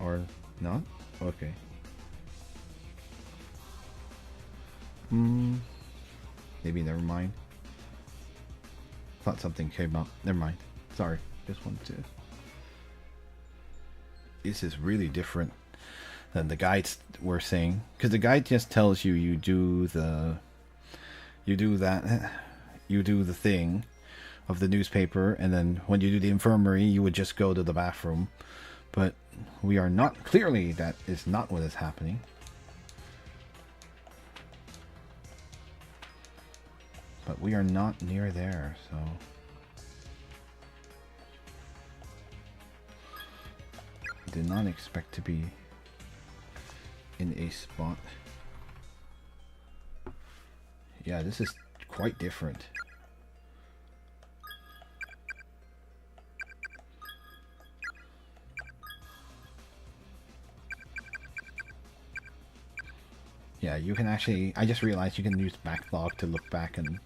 Or not? Okay. Maybe never mind. Thought something came up. Never mind. Sorry. Just wanted to. This is really different than the guides were saying, because the guide just tells you you do the thing of the newspaper, and then when you do the infirmary you would just go to the bathroom. But we are not, clearly that is not what is happening. But we are not near there, so I did not expect to be in a spot. Yeah, this is quite different. Yeah, you can actually. I just realized you can use backlog to look back and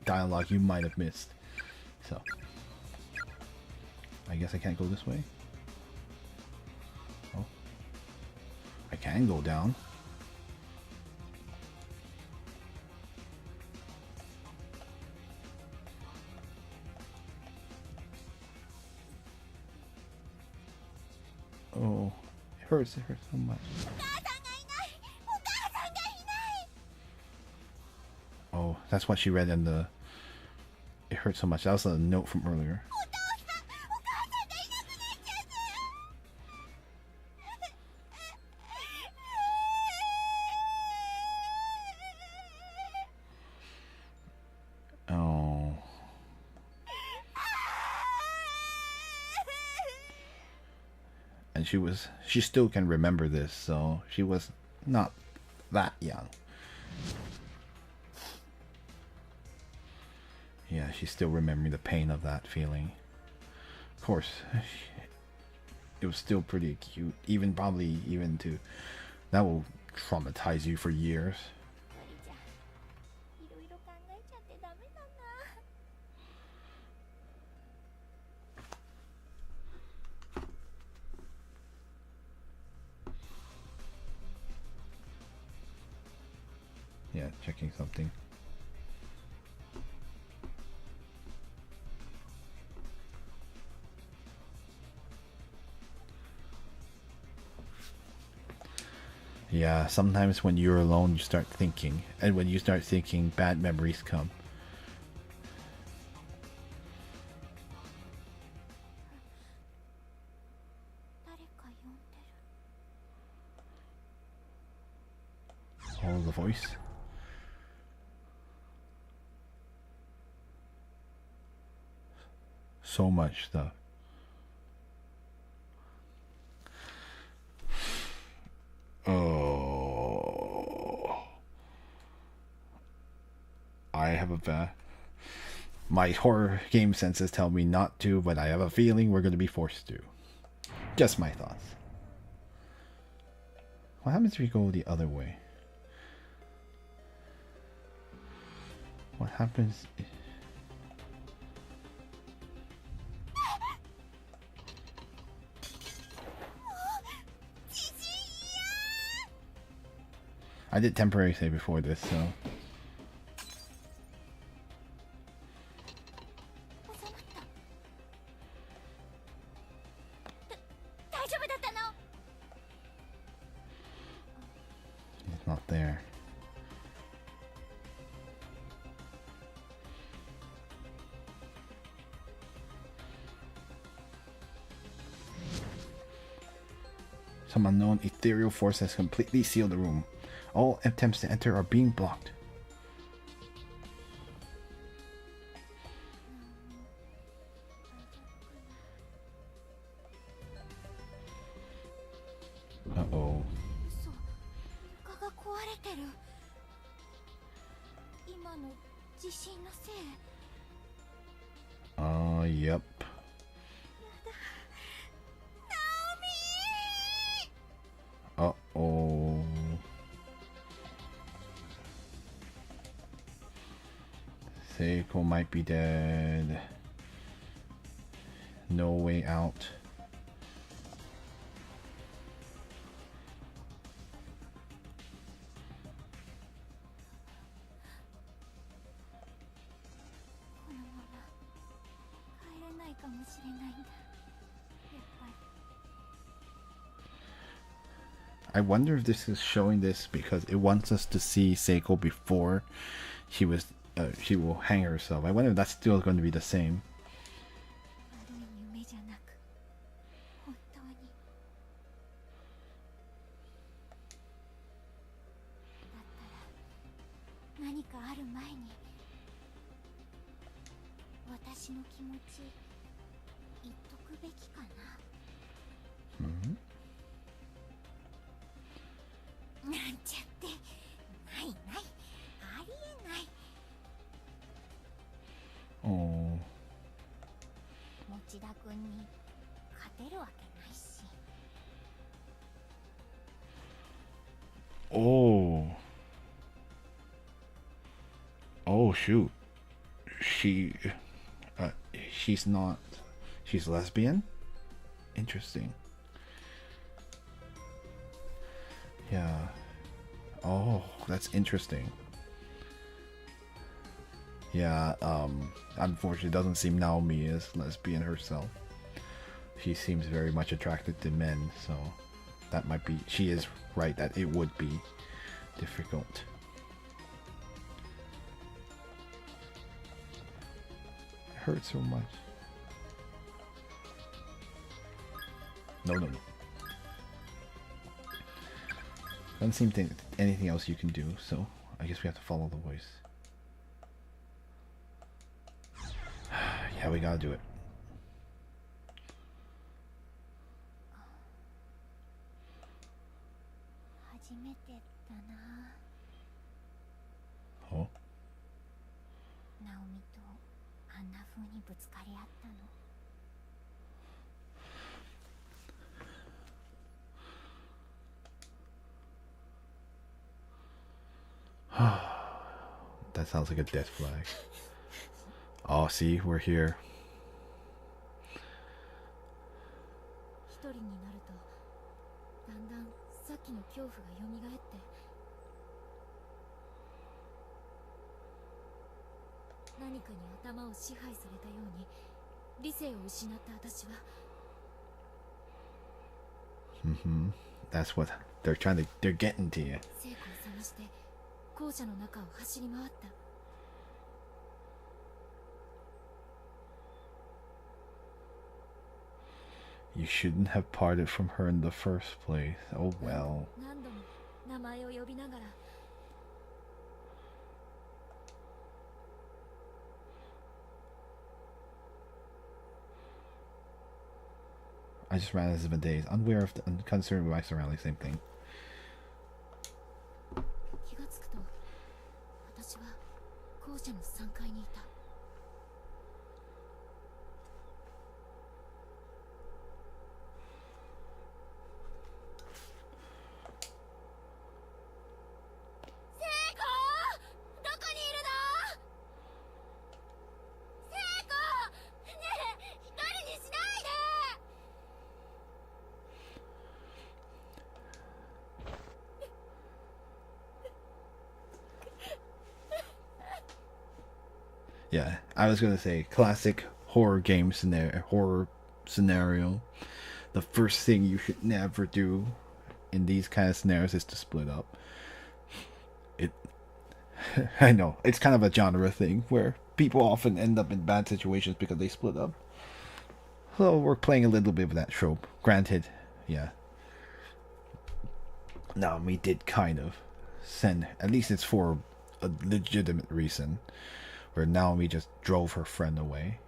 dialogue you might have missed. So, I guess I can't go this way. Oh, I can go down. Oh, it hurts so much. Oh, that's what she read in the... It hurts so much. That was a note from earlier. Oh. And she still can remember this, so she was not that young. Yeah, she's still remembering the pain of that feeling. Of course, it was still pretty acute, even probably even to... That will traumatize you for years. Yeah, checking something. Yeah, sometimes when you're alone, you start thinking. And when you start thinking, bad memories come. Oh, the voice. So much stuff. Oh. I have a bad... My horror game senses tell me not to, but I have a feeling we're going to be forced to. Just my thoughts. What happens if we go the other way? What happens if... I did temporary save before this, so... It's not there. Some unknown ethereal force has completely sealed the room. All attempts to enter are being blocked. Uh-oh. Yep. Uh-oh. Seiko might be dead. No way out. I wonder if this is showing this because it wants us to see Seiko before she will hang herself. I wonder if that's still going to be the same. Mm-hmm. Oh. Oh. Oh shoot. She uh, she's not, she's lesbian? Interesting. Yeah. Oh, that's interesting. Yeah, unfortunately, it doesn't seem Naomi is lesbian herself. She seems very much attracted to men, so that might be, she is right that it would be difficult. It hurts so much. No, no, no. Doesn't seem to anything else you can do, so I guess we have to follow the voice. Yeah, we gotta do it. Oh. That sounds like a death flag. Oh, see, we're here. 一人になるとだんだんさっきの恐怖が蘇って何かに頭を支配されたように理性を失った私は That's what they're they're getting to you. 聖子を探して校舎の中を走り回った You shouldn't have parted from her in the first place. Oh well. 何度も名前を呼びながら I just ran as of a daze, unaware of the unconcerned with my surroundings, same thing. 気がつくと私は校舎の3階にいた Yeah, I was gonna say classic horror game scenario. The first thing you should never do in these kind of scenarios is to split up. It, I know it's kind of a genre thing where people often end up in bad situations because they split up. So we're playing a little bit of that trope. Granted, yeah. No, we did kind of send. At least it's for a legitimate reason. Where Naomi just drove her friend away.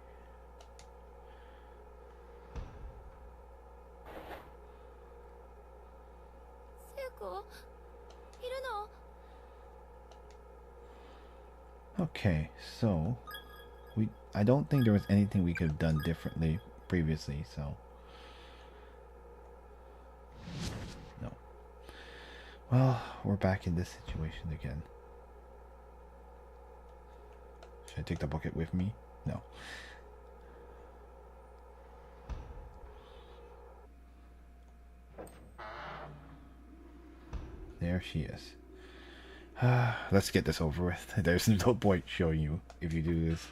Okay, so I don't think there was anything we could have done differently previously, so no. Well, we're back in this situation again. Should I take the bucket with me? No. There she is. Let's get this over with. There's no point showing you if you do this.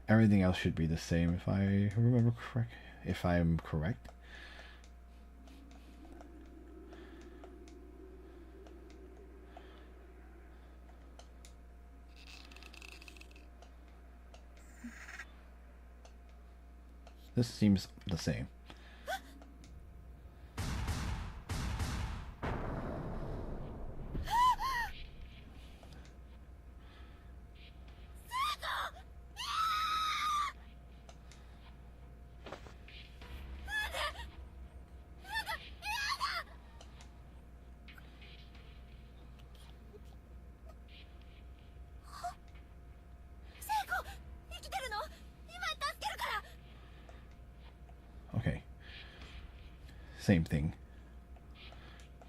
Everything else should be the same if I remember correct. If I am correct. This seems the same. Okay. Same thing.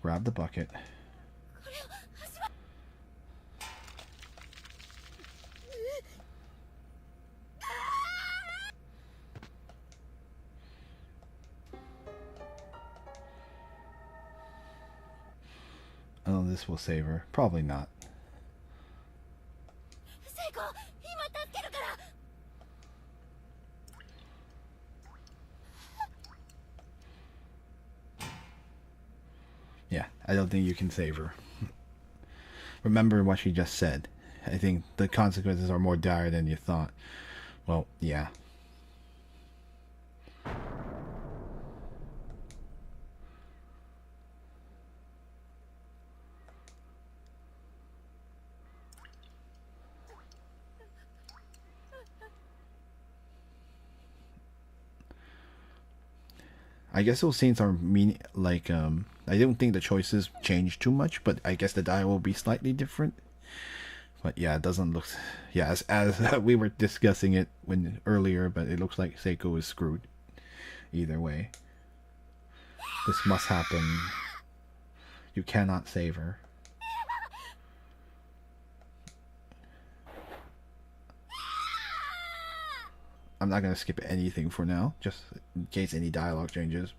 Grab the bucket. this will save her. Probably not. セイコ、今助けるから。 Yeah, I don't think you can save her. Remember what she just said. I think the consequences are more dire than you thought. Well, yeah. I guess those scenes are I don't think the choices change too much, but I guess the dial will be slightly different. But yeah, it doesn't look, yeah, as we were discussing it earlier, but it looks like Seiko is screwed. Either way, this must happen. You cannot save her. I'm not gonna skip anything for now, just in case any dialogue changes.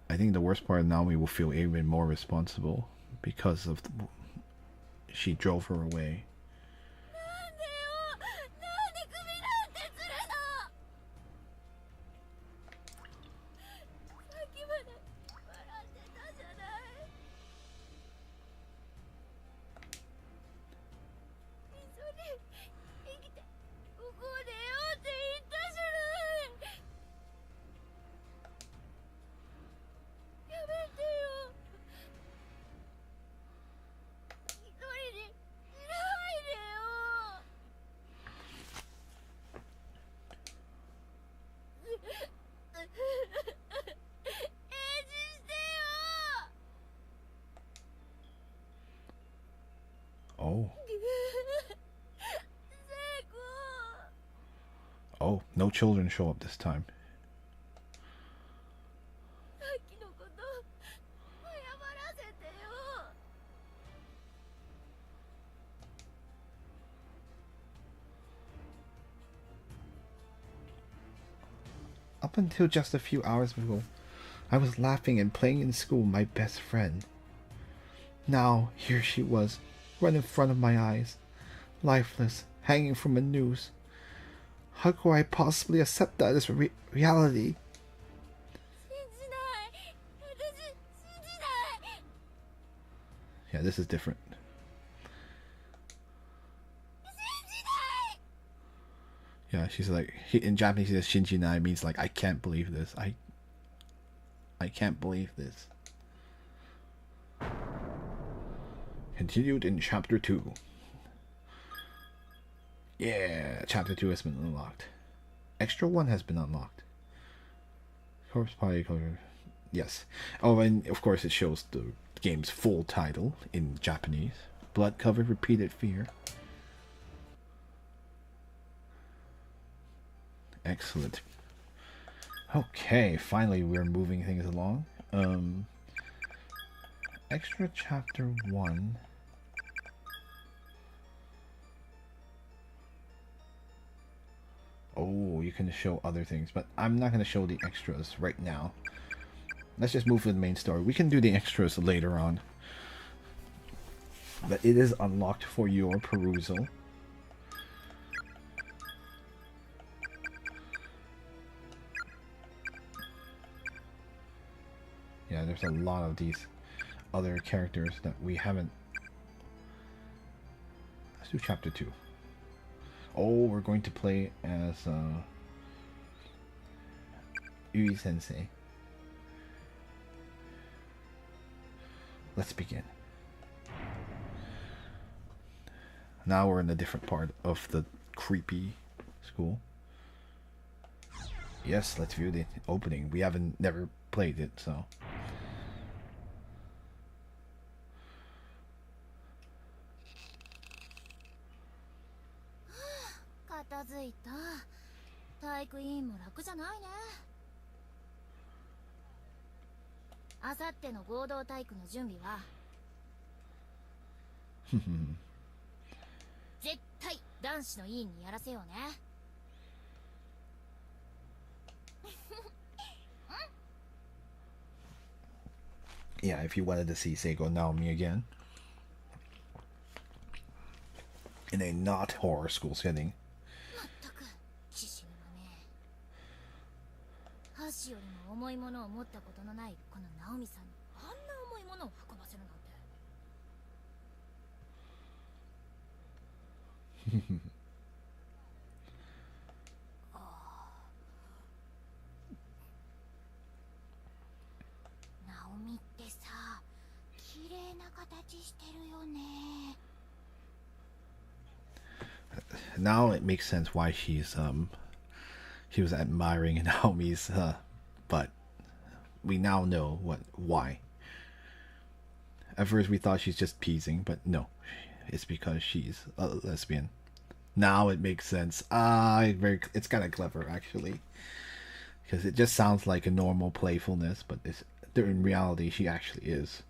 I think the worst part, Naomi will feel even more responsible because of she drove her away. Oh. Oh, no children show up this time. Up until just a few hours ago, I was laughing and playing in school with my best friend. Now, here she was, right in front of my eyes, lifeless, hanging from a noose. How could I possibly accept that as reality? Yeah, this is different. Yeah, she's like, in Japanese, she says Shinjinai means like, I can't believe this. I can't believe this. Continued in Chapter 2. Yeah, Chapter 2 has been unlocked. Extra 1 has been unlocked. Corpse Party Color. Yes. Oh, and of course it shows the game's full title in Japanese. Blood-covered repeated fear. Excellent. Okay, finally we're moving things along. Extra Chapter 1. Oh, you can show other things, but I'm not going to show the extras right now. Let's just move to the main story. We can do the extras later on. But it is unlocked for your perusal. Yeah, there's a lot of these other characters that we haven't. Let's do Chapter 2. Oh, we're going to play as Yui Sensei. Let's begin. Now we're in a different part of the creepy school. Yes, let's view the opening. We haven't never played it, so. Yeah, if you wanted to see Seiko Naomi again in a not horror school setting. まったく自信がね。箸よりも重いものを持ったことのないこのナオミさんにあんな重いものを運ばせるなんて。ナオミってさ、綺麗な形してるよね。Now it makes sense why she was admiring Naomi's butt. We now know why. At first we thought she's just teasing, but no, it's because she's a lesbian. Now it makes sense. It's kind of clever actually, because it just sounds like a normal playfulness, but in reality she actually is.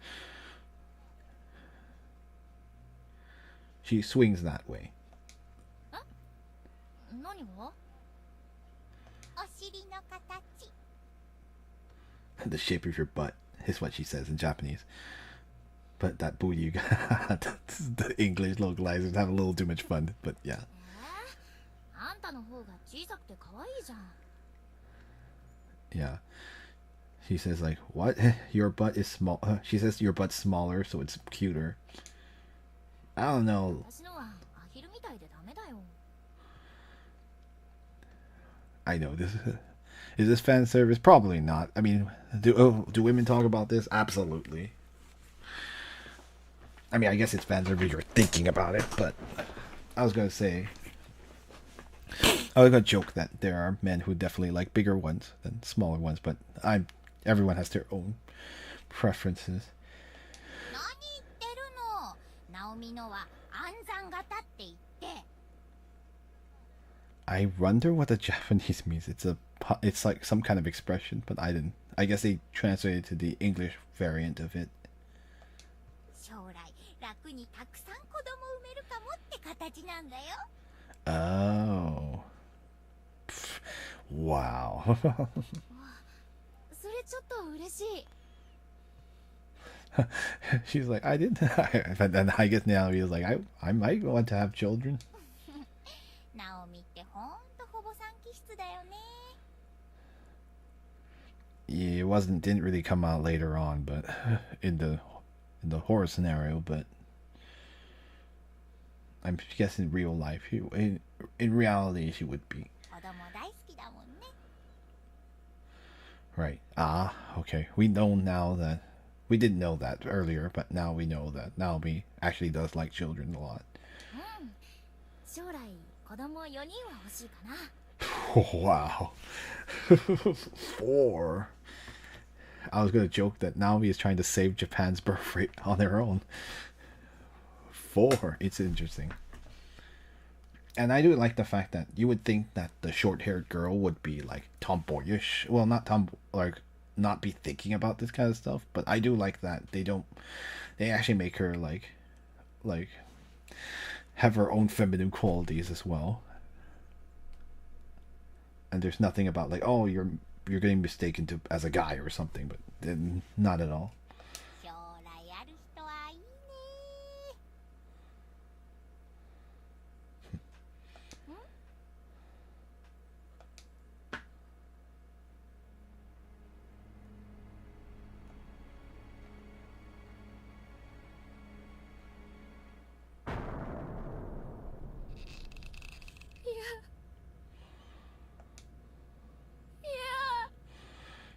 She swings that way. 何が？お尻の形。 The shape of your butt is what she says in Japanese. But that booty you got, the English localizers have a little too much fun. But yeah. あんたの方が小さくて可愛いじゃん。 Yeah. She says like, what? Your butt is small. She says your butt's smaller, so it's cuter. I don't know. 私のはアヒルみたいでダメだよ。 I know this. Is this fan service? Probably not. I mean, do women talk about this? Absolutely. I mean, I guess it's fan service. You're thinking about it, but I was gonna say, I was gonna joke that there are men who definitely like bigger ones than smaller ones, but everyone has their own preferences. 何言ってるの？ナオミのは暗算型って言って。 I wonder what the Japanese means. It's like some kind of expression, but I guess they translated to the English variant of it. 将来楽にたくさん子供産めるかもって形なんだよ。 Oh. Pff, wow. それちょっと嬉しい。 She's like, I didn't. But then I guess now he's like, I might want to have children. ナオミってほんとほぼ産気質だよね。 Yeah, didn't really come out later on, but in the horror scenario, but I'm guessing in real life, in reality, she would be. 子供大好きだもんね。 Right. Ah, okay. We know now that we didn't know that earlier, but now we know that Naomi actually does like children a lot. うん。将来子供4人は欲しいかな。 Wow. 4. I was gonna joke that Naomi is trying to save Japan's birth rate on their own. 4. It's interesting. And I do like the fact that you would think that the short-haired girl would be like tomboyish. Well, not not be thinking about this kind of stuff. But I do like that they actually make her like have her own feminine qualities as well. And there's nothing about like, oh, you're getting mistaken as a guy or something, but not at all. 将来ある人はいいね。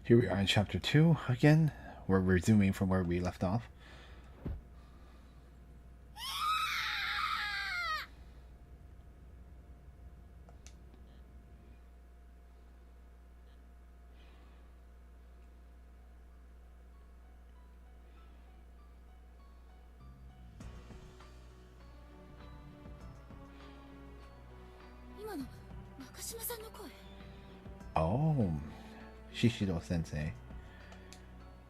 Here we are in chapter 2 again. We're resuming from where we left off. Oh, Shishiro Sensei.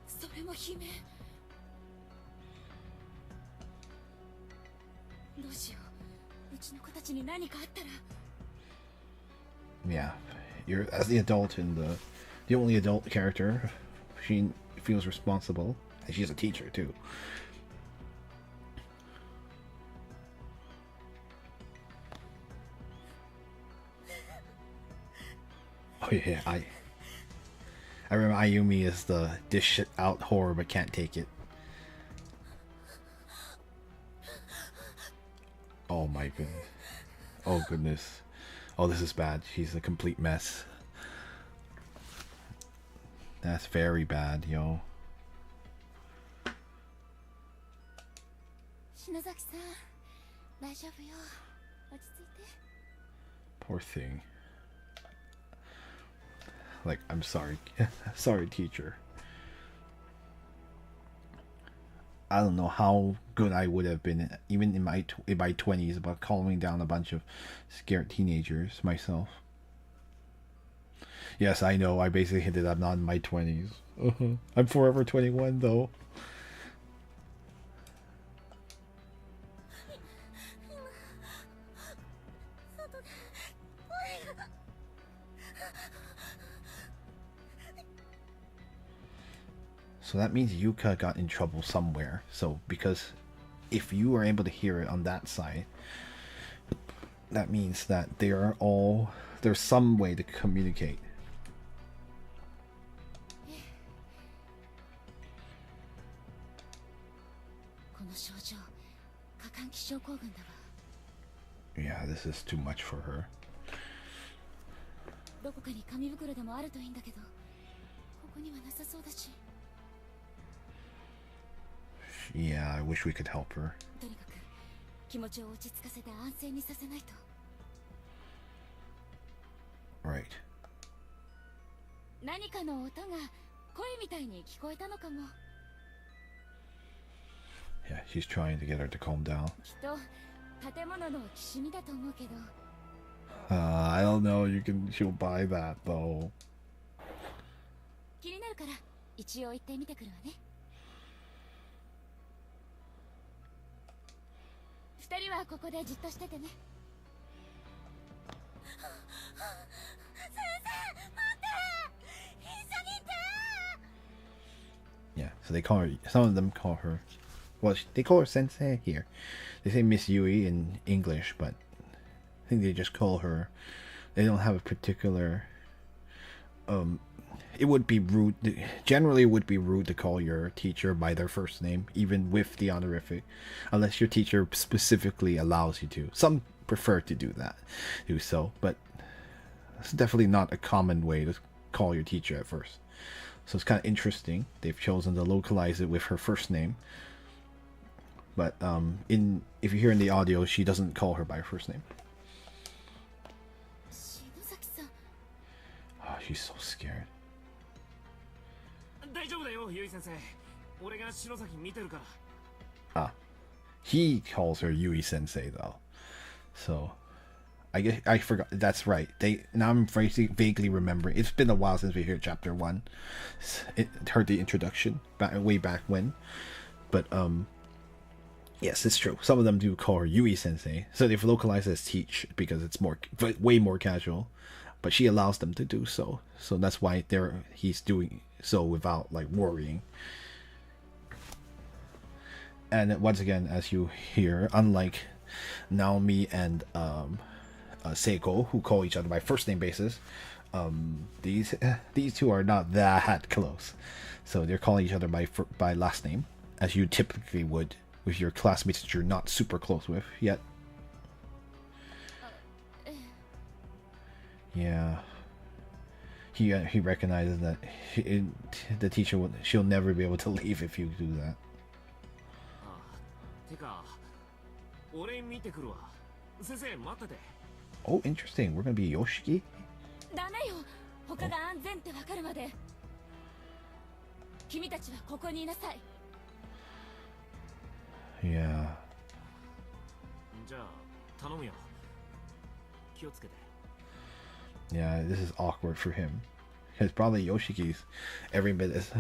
それも悲鳴。どうしよう。うちの子たちに何かあったら。 Yeah, as the adult in the only adult character, she feels responsible And she's a teacher too. Oh yeah, I remember Ayumi is the dish it out horror but can't take it. Oh my goodness. Oh goodness. Oh, this is bad. She's a complete mess. That's very bad, yo. 篠崎さん、大丈夫よ。落ち着いて。 Poor thing. Like, I'm sorry. Sorry, teacher. I don't know how good I would have been, even in my 20s, about calming down a bunch of scared teenagers myself. Yes, I know. I basically hinted I'm not in my 20s. I'm forever 21, though. So that means Yuka got in trouble somewhere. So because if you are able to hear it on that side, that means that there's some way to communicate. この症状、過換気症候群だわ。 Yeah, this is too much for her. どこかに紙袋でもあるといいんだけど、ここにはなさそうだし。 Yeah, I wish we could help her. とにかく気持ちを落ち着かせて安静にさせないと。 Right. 何かの音が声みたいに聞こえたのかも。 Yeah, she's trying to get her to calm down. きっと建物のきしみだと思うけど。 I don't know. She'll buy that though. 気になるから一応行ってみてくるわね。 二人はここでじっとしててね。先生、待って！一緒にいて！ Yeah, so they call her. Some of them call her. Well, they call her Sensei here. They say Miss Yui in English, but I think they just call her. They don't have a particular. It would be rude. Generally, it would be rude to call your teacher by their first name, even with the honorific, unless your teacher specifically allows you to. Some prefer to do so, but it's definitely not a common way to call your teacher at first. So it's kind of interesting. They've chosen to localize it with her first name. But if you hear in the audio, she doesn't call her by her first name. 篠崎さん。 Oh, she's so scared. 大丈夫だよ、ユイ先生。俺が篠崎見てるから。 He calls her Yui Sensei though. So I guess I forgot. That's right. Now I'm vaguely remembering. It's been a while since we heard chapter 1. Heard the introduction way back when. But yes, it's true. Some of them do call her Yui Sensei. So they've localized it as teach because it's way more casual. But she allows them to do so. So that's why he's doing so without like worrying. And once again, as you hear, unlike Naomi and Seiko, who call each other by first name basis, these two are not that close. So they're calling each other by last name, as you typically would with your classmates that you're not super close with yet. Yeah. He recognizes that the teacher she'll never be able to leave if you do that. てか、俺見てくるわ。先生待ってて。Oh, interesting. We're gonna be Yoshiki? ダメよ。他が安全ってわかるまで。君たちはここにいなさい。 Yeah. じゃあ頼むよ。気をつけて。 Yeah, this is awkward for him. Because probably Yoshiki's every bit as...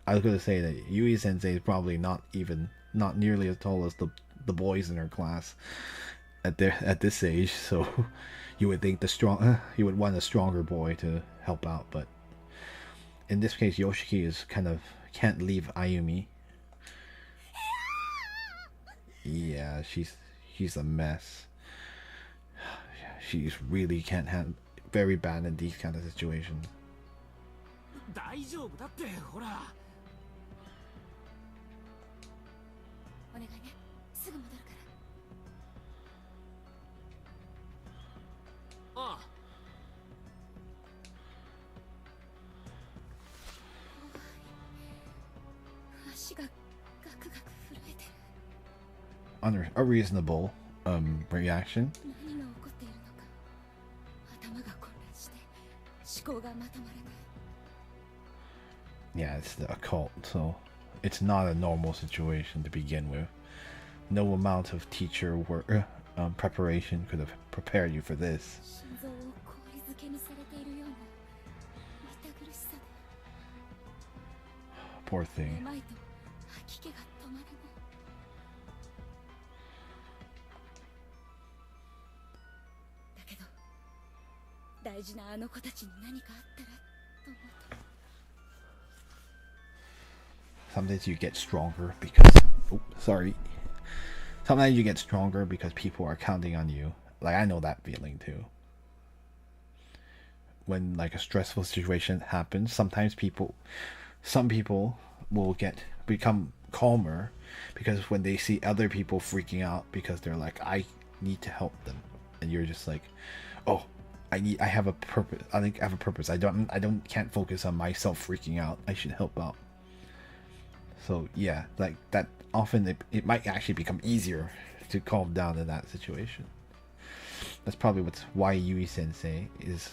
I was going to say that Yui Sensei is probably not nearly as tall as the boys in her class at this age. So you would think you would want a stronger boy to help out. But in this case, Yoshiki is kind of can't leave Ayumi Yeah, she's a mess. She's really can't handle very bad in these kind of situations. 大丈夫だってほら。お願いね、すぐ戻るから。ああ。足がガクガク震えてる。A reasonable reaction. 何が起こっているのか。頭が混乱して思考がまとまらない。Yeah, it's the occult, so it's not a normal situation to begin with. No amount of teacher work preparation could have prepared you for this. 心臓を氷漬けにされているような痛苦しさで。 Poor め thing. まいと吐き気が止まらない。だけど大事なあの子たちに何かあったらと思うと。 Some days you get stronger because sometimes you get stronger because people are counting on you. Like, I know that feeling too. When like a stressful situation happens, some people will become calmer because when they see other people freaking out because they're like, I need to help them, and you're just like, oh, I have a purpose. I think I have a purpose. I can't focus on myself freaking out. I should help out. So yeah, like that often it might actually become easier to calm down in that situation. That's probably why Yui Sensei is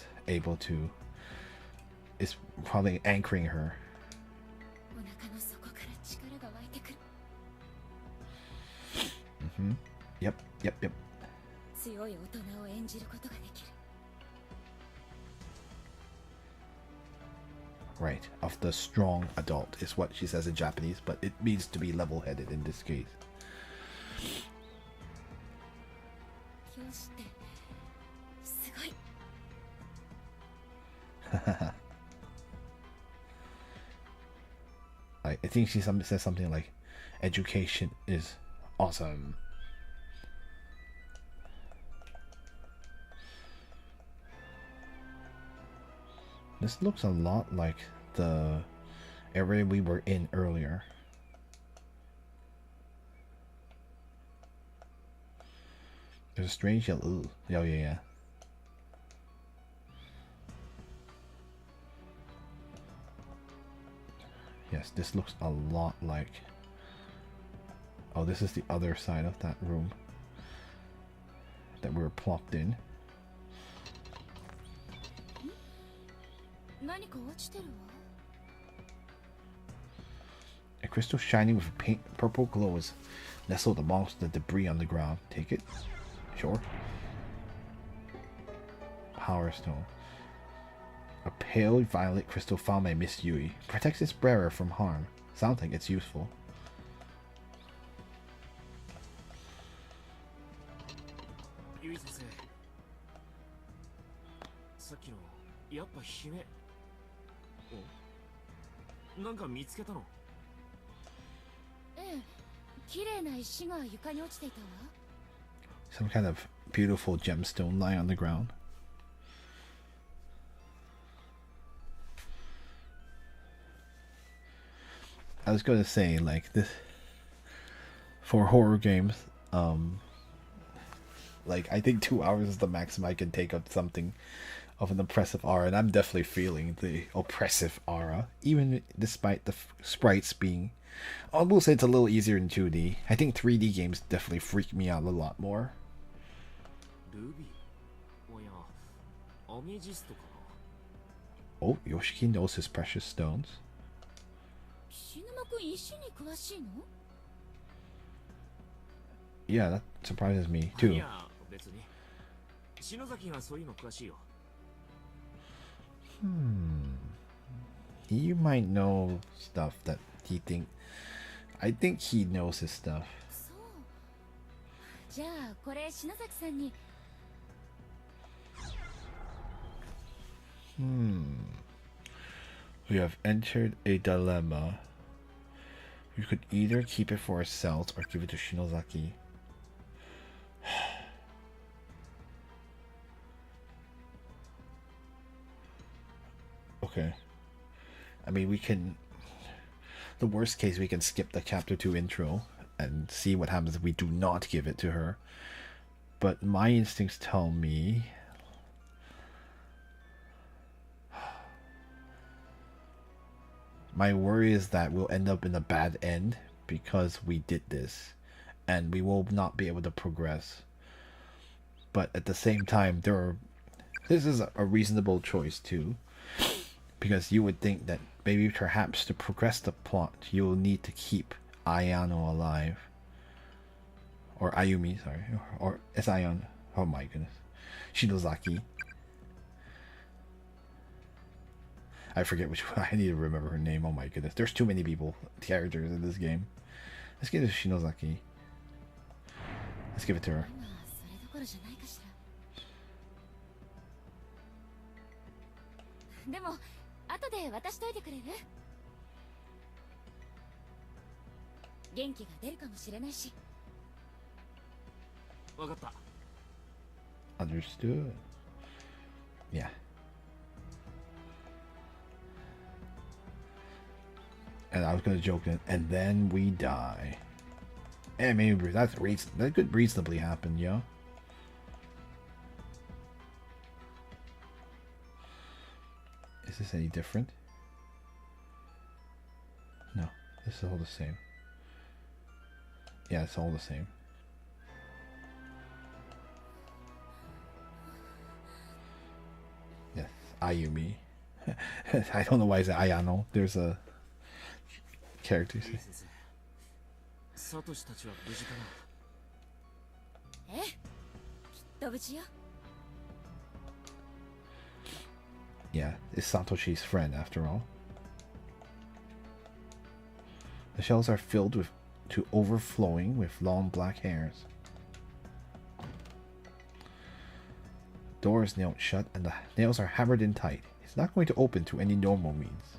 probably anchoring her. お腹の底から力が湧いてくる。 Yep. 強い大人を演じることができる。 Right, of the strong adult is what she says in Japanese, but it means to be level-headed in this case. 教師ってすごい。 I think she says something like, education is awesome. This looks a lot like the area we were in earlier. There's a strange yellow. Ooh. Oh, yeah. Yes, this looks a lot like... Oh, this is the other side of that room that we were plopped in. 何か落ちてるわ。 A crystal shining with a purple glow is nestled amongst the debris on the ground. Take it. Sure. Power Stone. A pale violet crystal found by Miss Yui. Protects its bearer from harm. Sounds like it's useful. ユイ先生。さっきのやっぱ姫。お？なんか見つけたの？ええ、綺麗な石が床に落ちていたわ。 Some kind of beautiful gemstone lying on the ground. I was going to say, like, this for horror games, like, I think 2 hours is the maximum I can take up something of an oppressive aura, and I'm definitely feeling the oppressive aura, even despite the sprites being... I will say it's a little easier in 2D. I think 3D games definitely freak me out a lot more. Ruby? Oh yeah, amethystかな? Oh, Yoshiki knows his precious stones. 菱沼君石に詳しいの？ Yeah, that surprises me too. いや、別に。篠崎がそういうの詳しいよ。You might know stuff that I think he knows his stuff. そう。じゃあこれ篠崎さんに。 We have entered a dilemma. You could either keep it for ourselves or give it to Shinozaki. Okay. I mean, we can... The worst case, we can skip the chapter 2 intro and see what happens if we do not give it to her. But my instincts tell me... My worry is that we'll end up in a bad end because we did this. And we will not be able to progress. But at the same time, this is a reasonable choice too. Because you would think that maybe perhaps to progress the plot, you'll need to keep Ayano alive. Or Ayumi, sorry. Or it's Ayan. Oh my goodness. Shinozaki. I forget which one. I need to remember her name. Oh my goodness. There's too many characters in this game. Let's give it to Shinozaki. Let's give it to her. でも後で渡しといてくれる？元気が出るかもしれないし。わかった。Understood. Yeah. And I was gonna joke that, and then we die. And maybe that could reasonably happen, yo. Is this any different? No, this is all the same. Yeah, it's all the same. Yes, Ayumi. I don't know why it's Ayano. There's a character. サトシたちは無事かな。え、きっと無事よ。Yeah, it's Satoshi's friend after all. The shells are filled to overflowing with long black hairs. Door is nailed shut and the nails are hammered in tight. It's not going to open through any normal means.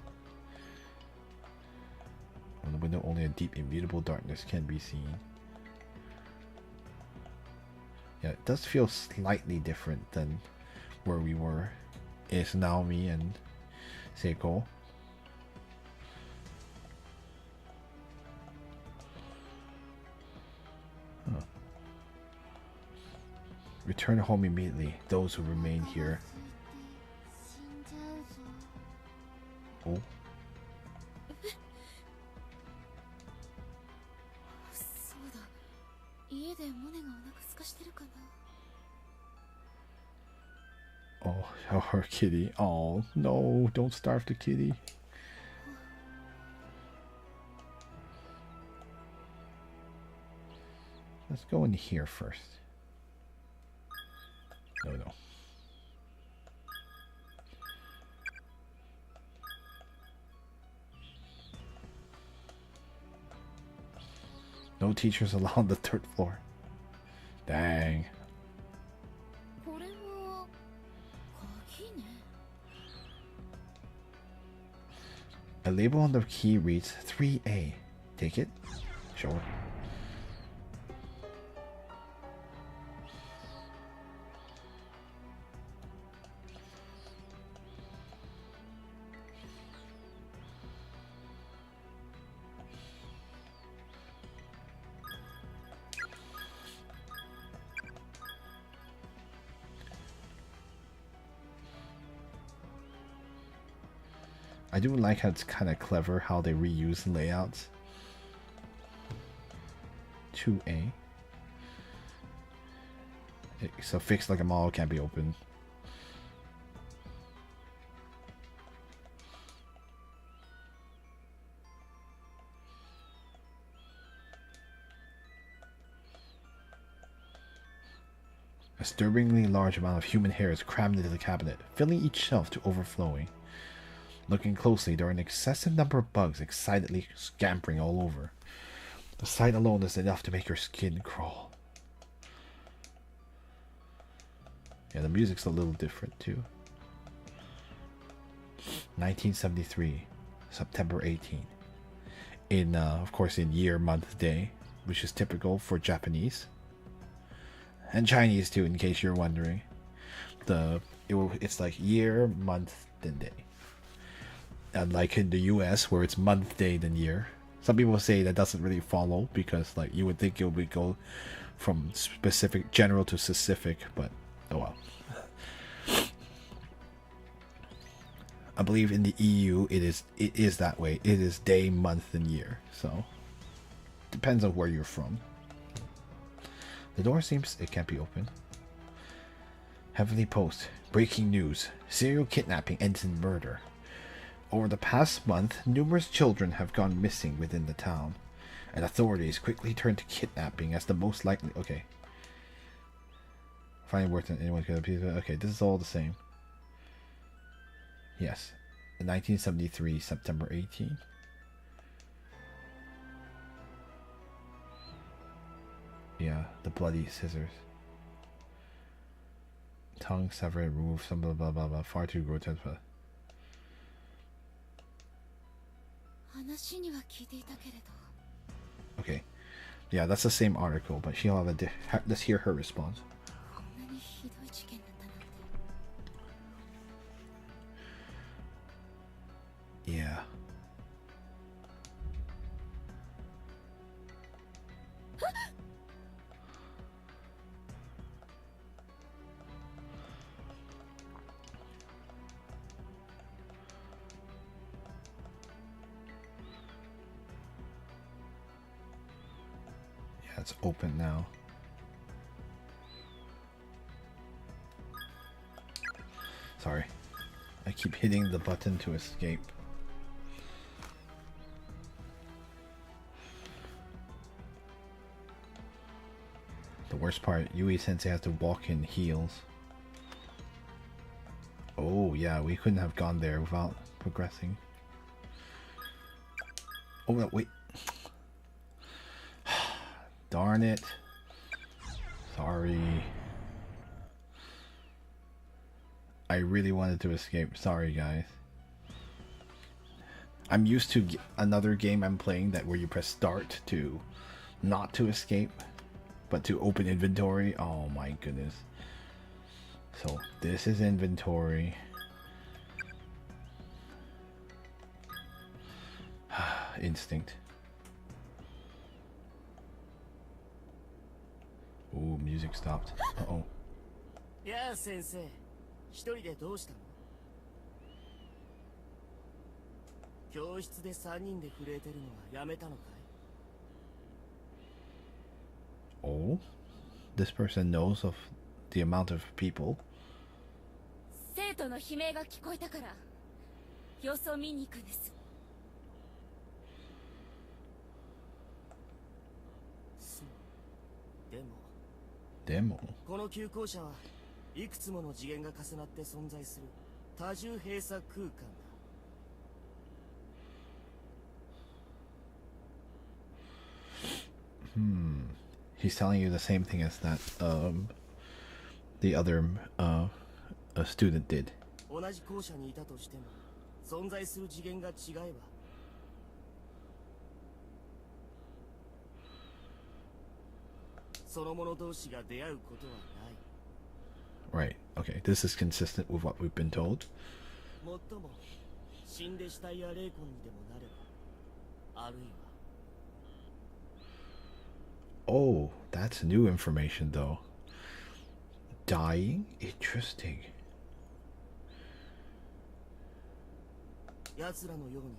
On the window, only a deep, immutable darkness can be seen. Yeah, it does feel slightly different than where we were. It's Naomi and Seiko. Huh. Return home immediately, those who remain here. Oh. そうだ。家でモネがお腹すかしてるかな。 Oh, our kitty. Oh, no, don't starve the kitty. Let's go in here first. No. No teachers allowed on the third floor. Dang. これは鍵ね。 A label on the key reads 3A. Take it? Sure. I do like how it's kind of clever how they reuse layouts. 2A. So fixed like a model can't be opened. A disturbingly large amount of human hair is crammed into the cabinet, filling each shelf to overflowing. Looking closely, there are an excessive number of bugs excitedly scampering all over. The sight alone is enough to make your skin crawl. Yeah, the music's a little different too. 1973, September 18. in of course in year, month, day, which is typical for Japanese and Chinese too. In case you're wondering, it's like year, month, then day. Unlike in the U.S. where it's month, day, then year. Some people say that doesn't really follow because like you would think it would go from specific, general to specific, but oh well. I believe in the EU it is that way. It is day, month, and year. So depends on where you're from. The door seems it can't be open. Heavenly Post. Breaking news. Serial kidnapping ends in murder. Over the past month, numerous children have gone missing within the town, and authorities quickly turn to kidnapping as the most likely. Okay. Finding worth in anyone could appear. Okay, this is all the same. Yes. In 1973, September 18. Yeah, the bloody scissors. Tongue severed, removed, some blah blah blah blah. Far too grotesque. But 話には聞いていたけれど okay, yeah, that's the same article, but she'll have let's hear her response. こんなにひどい事件だったなんて Yeah. Yeah, it's open now. Sorry. I keep hitting the button to escape. The worst part, Yui Sensei has to walk in heels. Oh yeah, we couldn't have gone there without progressing. Oh no, wait. Darn it. Sorry. I really wanted to escape. Sorry, guys. I'm used to another game I'm playing that where you press start to not to escape, but to open inventory. Oh my goodness. So this is inventory. Instinct. Ooh, music stopped. Uh-oh. やあ先生、一人でどうしたの？教室で3人で震えてるのはやめたのかい？ Oh? This person knows of the amount of people. 生徒の悲鳴が聞こえたから様子を見に行くんです。でも Demo. この旧校舎はいくつもの次元が重なって存在する多重閉鎖空間だ。 He's telling you the same thing as that the other a student did. 同じ校舎にいたとしても存在する次元が違えばその者同士が出会うことはない。 Right. Okay. This is consistent with what we've been told. もっとも死んで死体や霊魂にでもなればあるいは Oh, that's new information though. Dying? Interesting. 奴らのように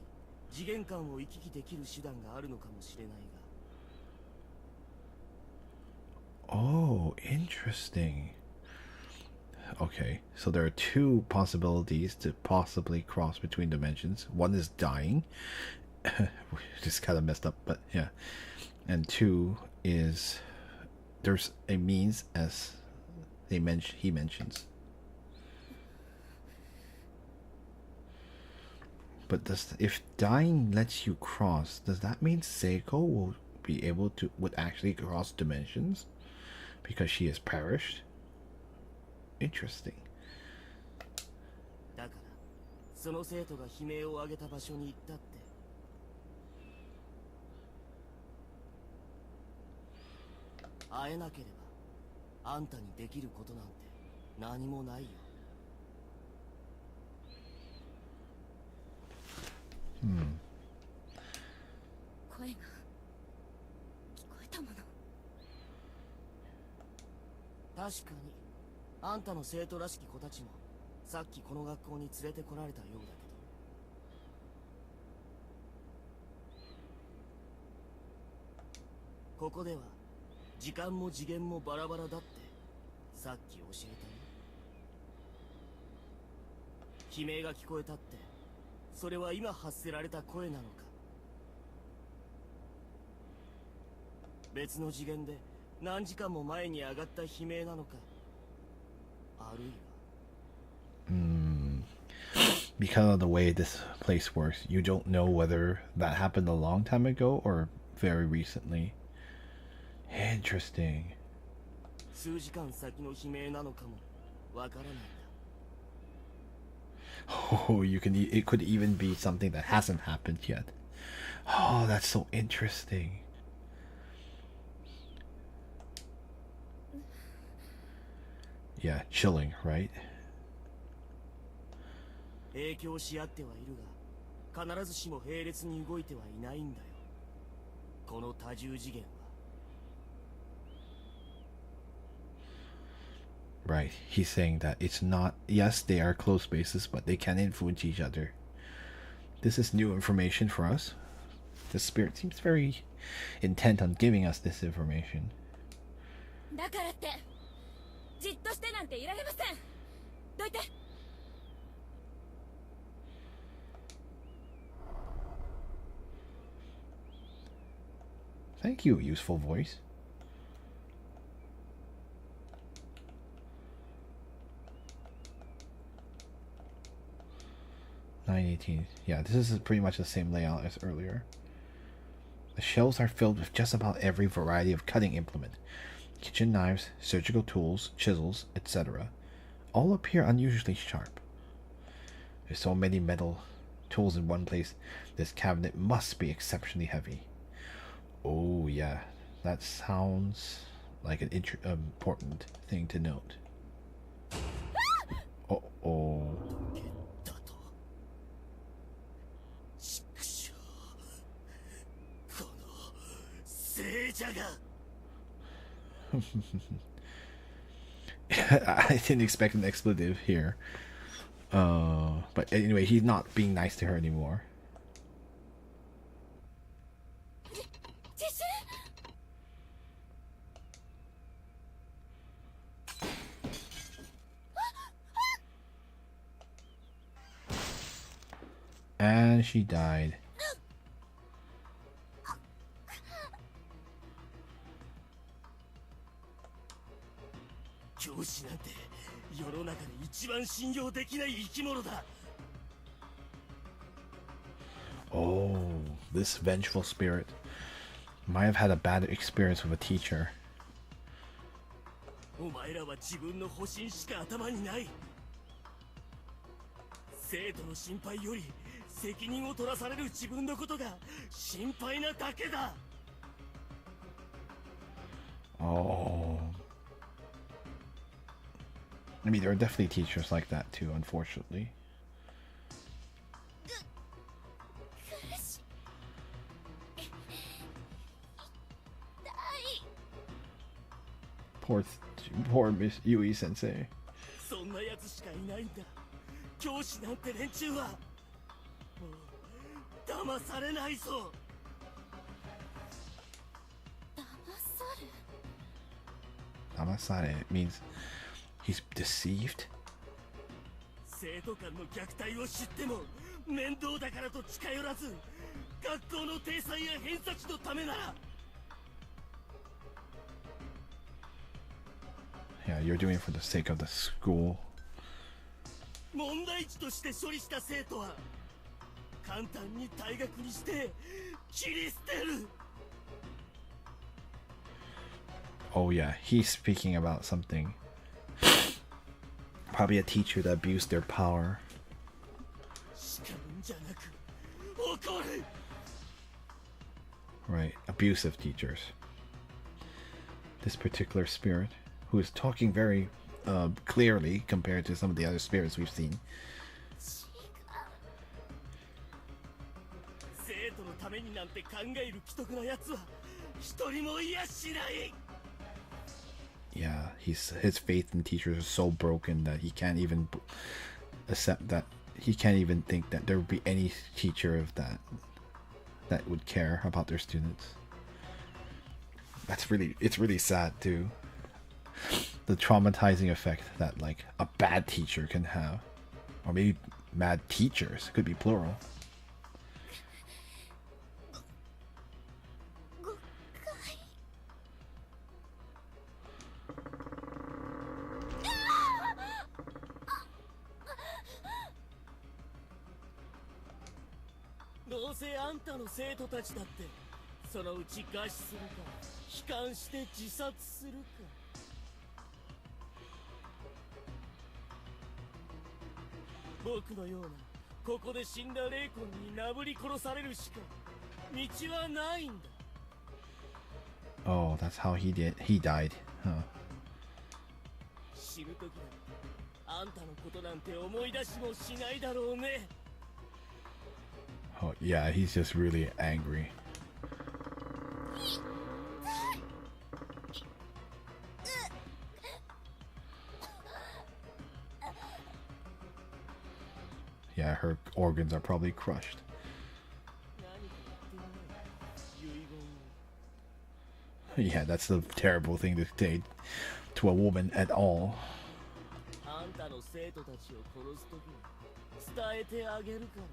次元間を行き来できる手段があるのかもしれないが Oh, interesting. Okay, so there are two possibilities to possibly cross between dimensions. One is dying. Just kind of messed up, but yeah. And two is there's a means as he mentions. But if dying lets you cross, does that mean Seiko will be able to would actually cross dimensions because she has perished? Interesting. だから、その生徒が悲鳴を上げた場所に行ったって。会えなければあんたにできることなんて何もないよ。声が聞こえたもの。確かにあんたの生徒らしき子たちもさっきこの学校に連れてこられたようだけど、ここでは時間も次元もバラバラだってさっき教えたよ。悲鳴が聞こえたって、それは今発せられた声なのか、別の次元で何時間も前に上がった悲鳴なのか、あるいはBecause of the way this place works, you don't know whether that happened a long time ago or very recently. Interesting. 数時間先の悲鳴なのかもわからないんだ。Oh, it could even be something that hasn't happened yet. Oh, that's so interesting. Yeah, chilling, right? 影響し合ってはいるが、必ずしも並列に動いてはいないんだよ、この多重次元は。Right. He's saying that it's not, yes, they are close spaces, but they can influence each other. This is new information for us. The spirit seems very intent on giving us this information. だからってじっとしてなんていられません。どいて。Thank you, useful voice. $9.18. Yeah, this is pretty much the same layout as earlier. The shelves are filled with just about every variety of cutting implement. Kitchen knives, surgical tools, chisels, etc. All appear unusually sharp. There's so many metal tools in one place. This cabinet must be exceptionally heavy. Oh yeah, that sounds like an important thing to note. Oh. 聖者が I didn't expect an expletive here. But anyway, he's not being nice to her anymore. And she died. 教師なんて世の中で一番信用できない生き物だ。 Oh, this vengeful spirit might have had a bad experience with a teacher. お前らは自分の保身しか頭にない。生徒の心配より責任を取らされる自分のことが心配なだけだ。 Oh. I mean, there are definitely teachers like that too, unfortunately. Poor Miss Yui Sensei. そんなやつしかいないんだ。教師なんて連中はもう騙されないぞ。Damasare means he's deceived. 生徒間の虐待を知っても面倒だからと近寄らず、学校の体裁や偏差値のためなら。 Yeah, you're doing it for the sake of the school. 問題児として処理した生徒は簡単に退学にして切り捨てる。 Oh yeah, he's speaking about something. Probably a teacher that abused their power. 叱るんじゃなく怒る。 Right, abusive teachers. this particular spirit, who is talking very clearly compared to some of the other spirits we've seen. 生徒のためになんて考える既得な奴は一人もいやしない。 Yeah, his faith in teachers is so broken that he can't even accept that. He can't even think that there would be any teacher of that would care about their students. It's really sad too. The traumatizing effect that like a bad teacher can have, or maybe bad teachers, could be plural. どうせあんたの生徒たちだってそのうち餓死するか悲観して自殺するか。僕のようなここで死んだ霊魂になぶり殺されるしか道はないんだ。 Oh, that's how he died. Huh. 死ぬ時だってあんたのことなんて思い出しもしないだろうね。 Oh, yeah, he's just really angry. Yeah, her organs are probably crushed. Yeah, that's a terrible thing to say to a woman at all. あんたの生徒たちを殺す時に伝えてあげるから。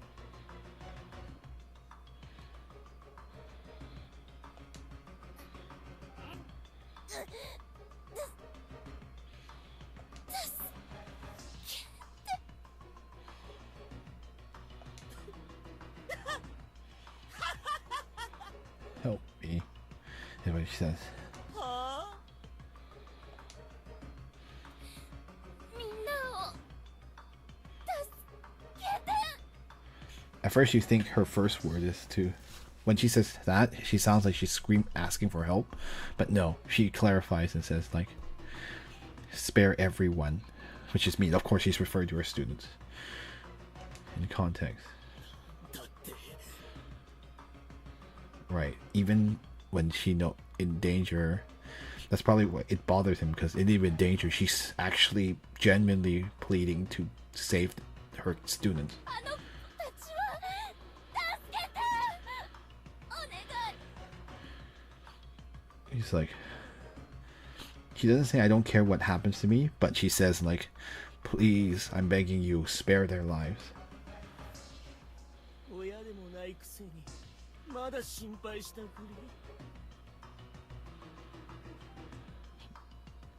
Help me, is what she says. At first you think her first word is to... When she says that, she sounds like she's asking for help. But no, she clarifies and says like, spare everyone. Which just means, of course, she's referring to her students. In context. Right. Even when she in danger, that's probably what it bothers him, because in even danger, she's actually genuinely pleading to save her students. He's like, she doesn't say I don't care what happens to me, but she says like, please, I'm begging you, spare their lives.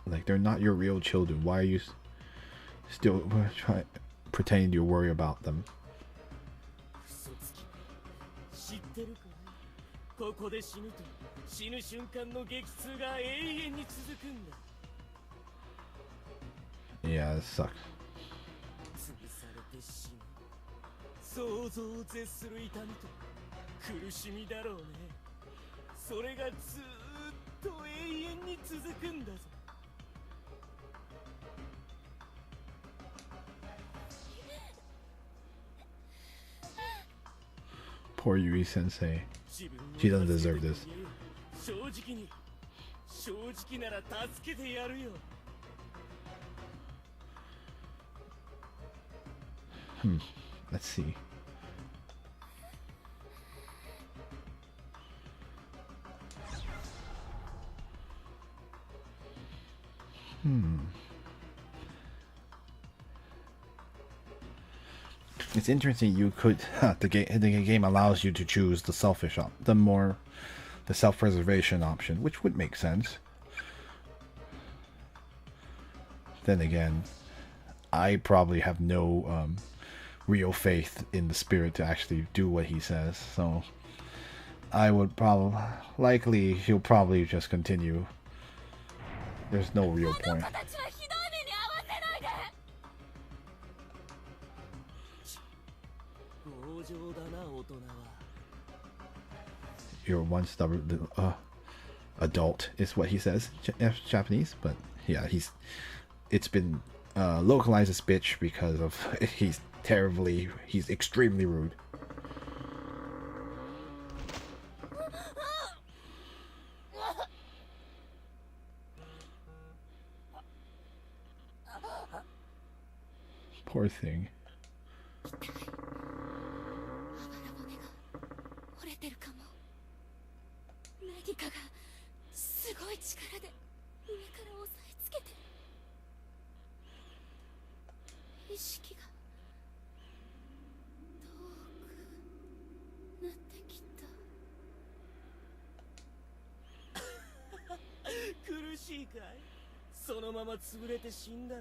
Like, they're not your real children. Why are you still pretending you worry about them? ここで死ぬと死ぬ瞬間の激痛が永遠に続くんだ。 Yeah, that sucks. 潰されて死ぬ。想像を絶する痛みと苦しみだろうね。それがずーっと永遠に続くんだぞ。 Poor Yui Sensei. She doesn't deserve this. Let's see. It's interesting. You could the game allows you to choose the selfish the self-preservation option, which would make sense. Then again, I probably have no real faith in the spirit to actually do what he says, so I would he'll probably just continue. There's no real point. You're one stubborn. adult is what he says, Japanese. But yeah, it's been localized as bitch because of he's extremely rude. Poor thing. 折れてるかも。何かがすごい力で上から押さえつけてる。意識が遠くなってきた。苦しいかい？そのまま潰れて死んだら。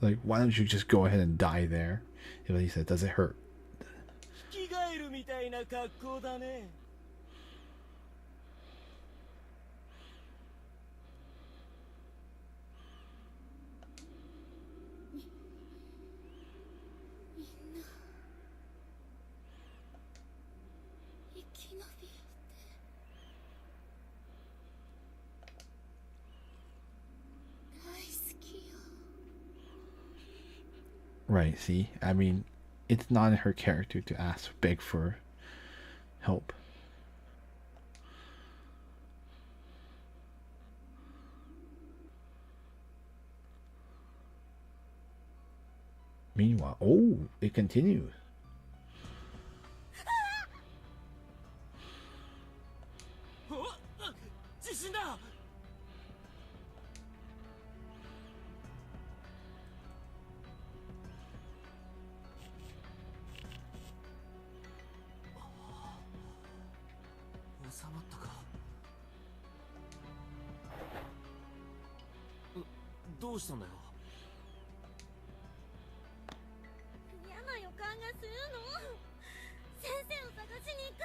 Like, why don't you just go ahead and die there? He said, does it hurt? 生き返るみたいな格好だね。みんな生き延びて大好きよ。 Right, see? I mean, it's not in her character to beg for help. Meanwhile, oh, it continues. 地震だ。収まったか。どうしたんだよ。嫌な予感がするの。先生を探しに行く。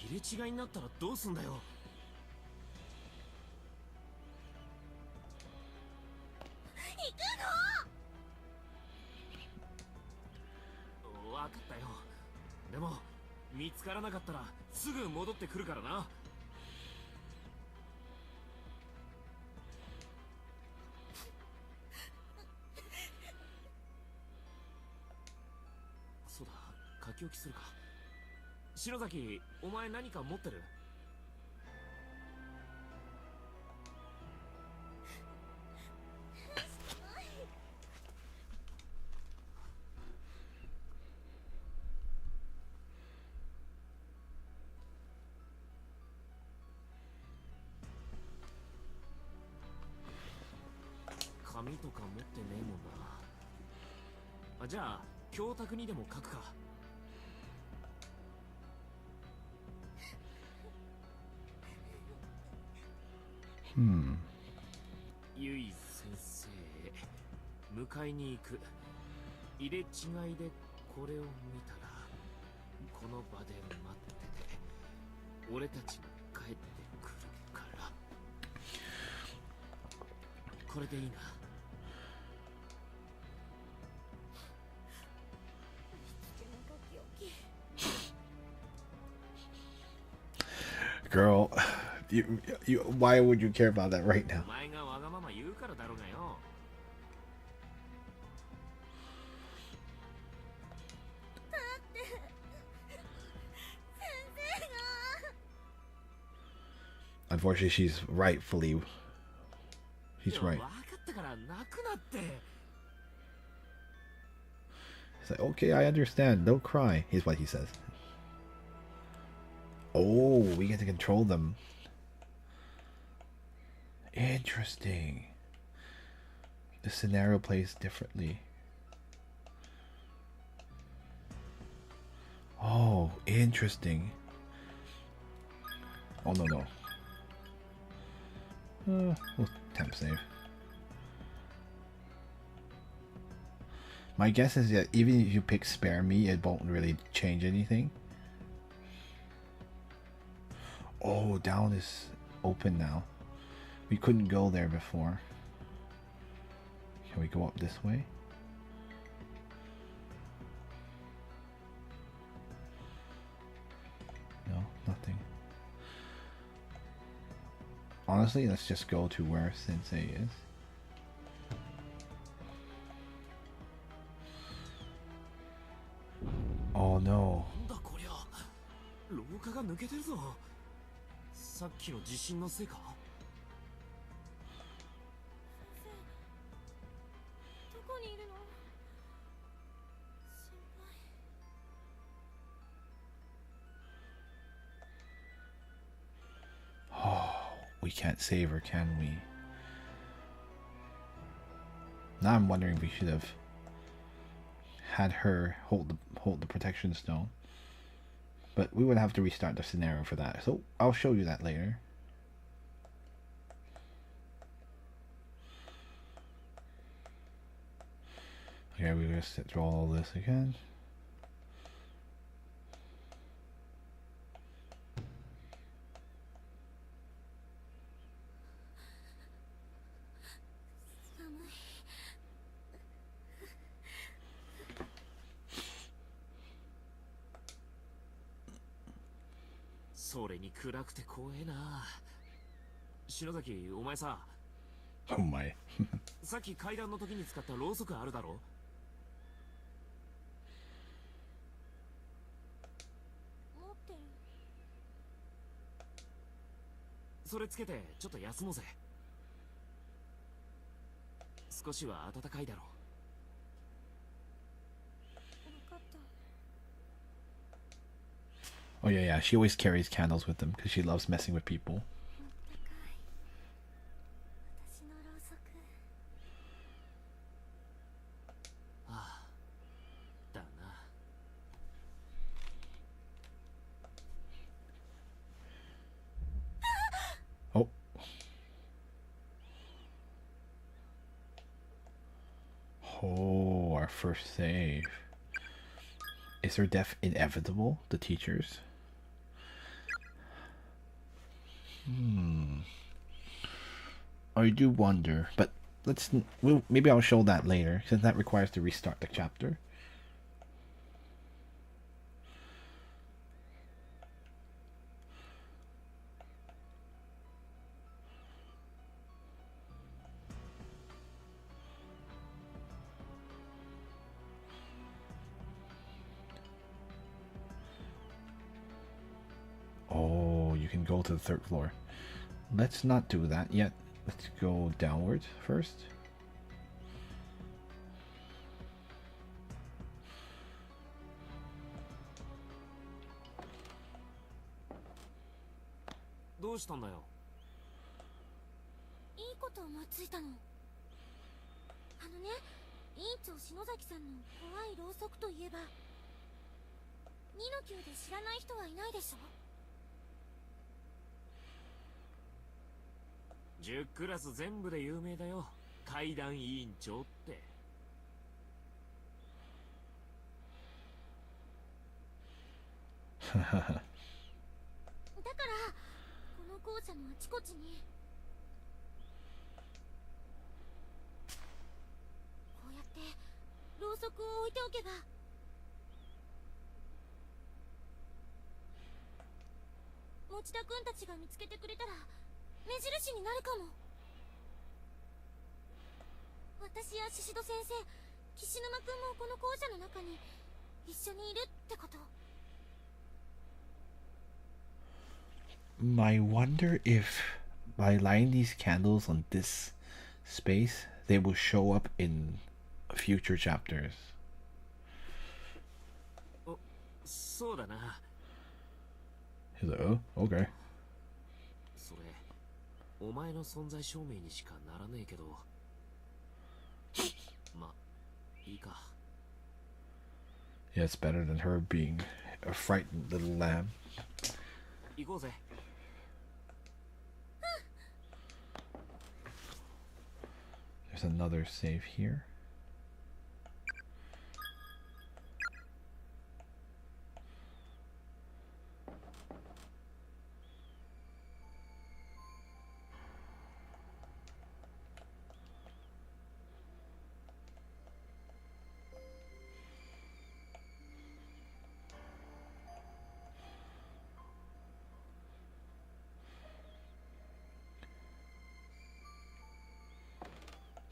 入れ違いになったらどうすんだよ。行くの。わかったよ。でも見つからなかったらすぐ戻ってくるからな。そうだ、書き置きするか。篠崎、お前何か持ってる？紙とか持ってねえもんな。じゃあ教託にでも書くか。ゆい先生、迎えに行く。入れ違いでこれを見たらこの場で待ってて、俺たちが帰ってくるから。これでいいな。Girl, why would you care about that right now? お前がわがまま言うからだろうがよ。だって先生が。 Unfortunately, she's right. わかったから泣くなって。 It's like, okay, I understand. Don't cry. Here's what he says. Oh, we get to control them. Interesting. The scenario plays differently. Oh, interesting. Oh, no. We'll temp save. My guess is that even if you pick spare me, it won't really change anything. Oh, down is open now. We couldn't go there before. Can we go up this way? nothing. Honestly, let's just go to where Sensei is. Oh no. なんだこりゃ。廊下が抜けてるぞ。さっきの地震のせいか。どこにいるの？心配。 Oh, we can't save her, can we? Now I'm wondering if we should have had her hold the protection stone. But we would have to restart the scenario for that. So I'll show you that later. Okay, we just sit through all this again. "それに暗くて怖えな。篠崎、お前さ、 Oh my. さっき階段の時に使ったろうそくあるだろ。持ってる。それつけてちょっと休もうぜ。少しは暖かいだろう。 分かった。 Oh yeah, she always carries candles with them because she loves messing with people. あったかい。私のろうそく。ああ、だな。 Oh. Oh, our first save. Is her death inevitable? The teachers? I do wonder, but maybe I'll show that later, since that requires to restart the chapter. Oh, you can go to the third floor. Let's not do that yet. Let's go downwards first. What happened? いいこと思いついたの。あのね、委員長篠崎さんの怖いろうそくといえば、2の級で知らない人はいないでしょ。 10クラス全部で有名だよ。階段委員長って。だからこの校舎のあちこちにこうやってろうそくを置いておけば、持田くんたちが見つけてくれたら目印になるかも。私や宍戸先生、岸沼くんもこの校舎の中に一緒にいるってこと。 I wonder if by lighting these candles on this space, they will show up in future chapters. そうだな。 He's like, oh, okay. それ、お前の存在証明にしかならねえけど。ま、いいか。 Yeah, it's better than her being a frightened little lamb. 行こうぜ。 There's another save here.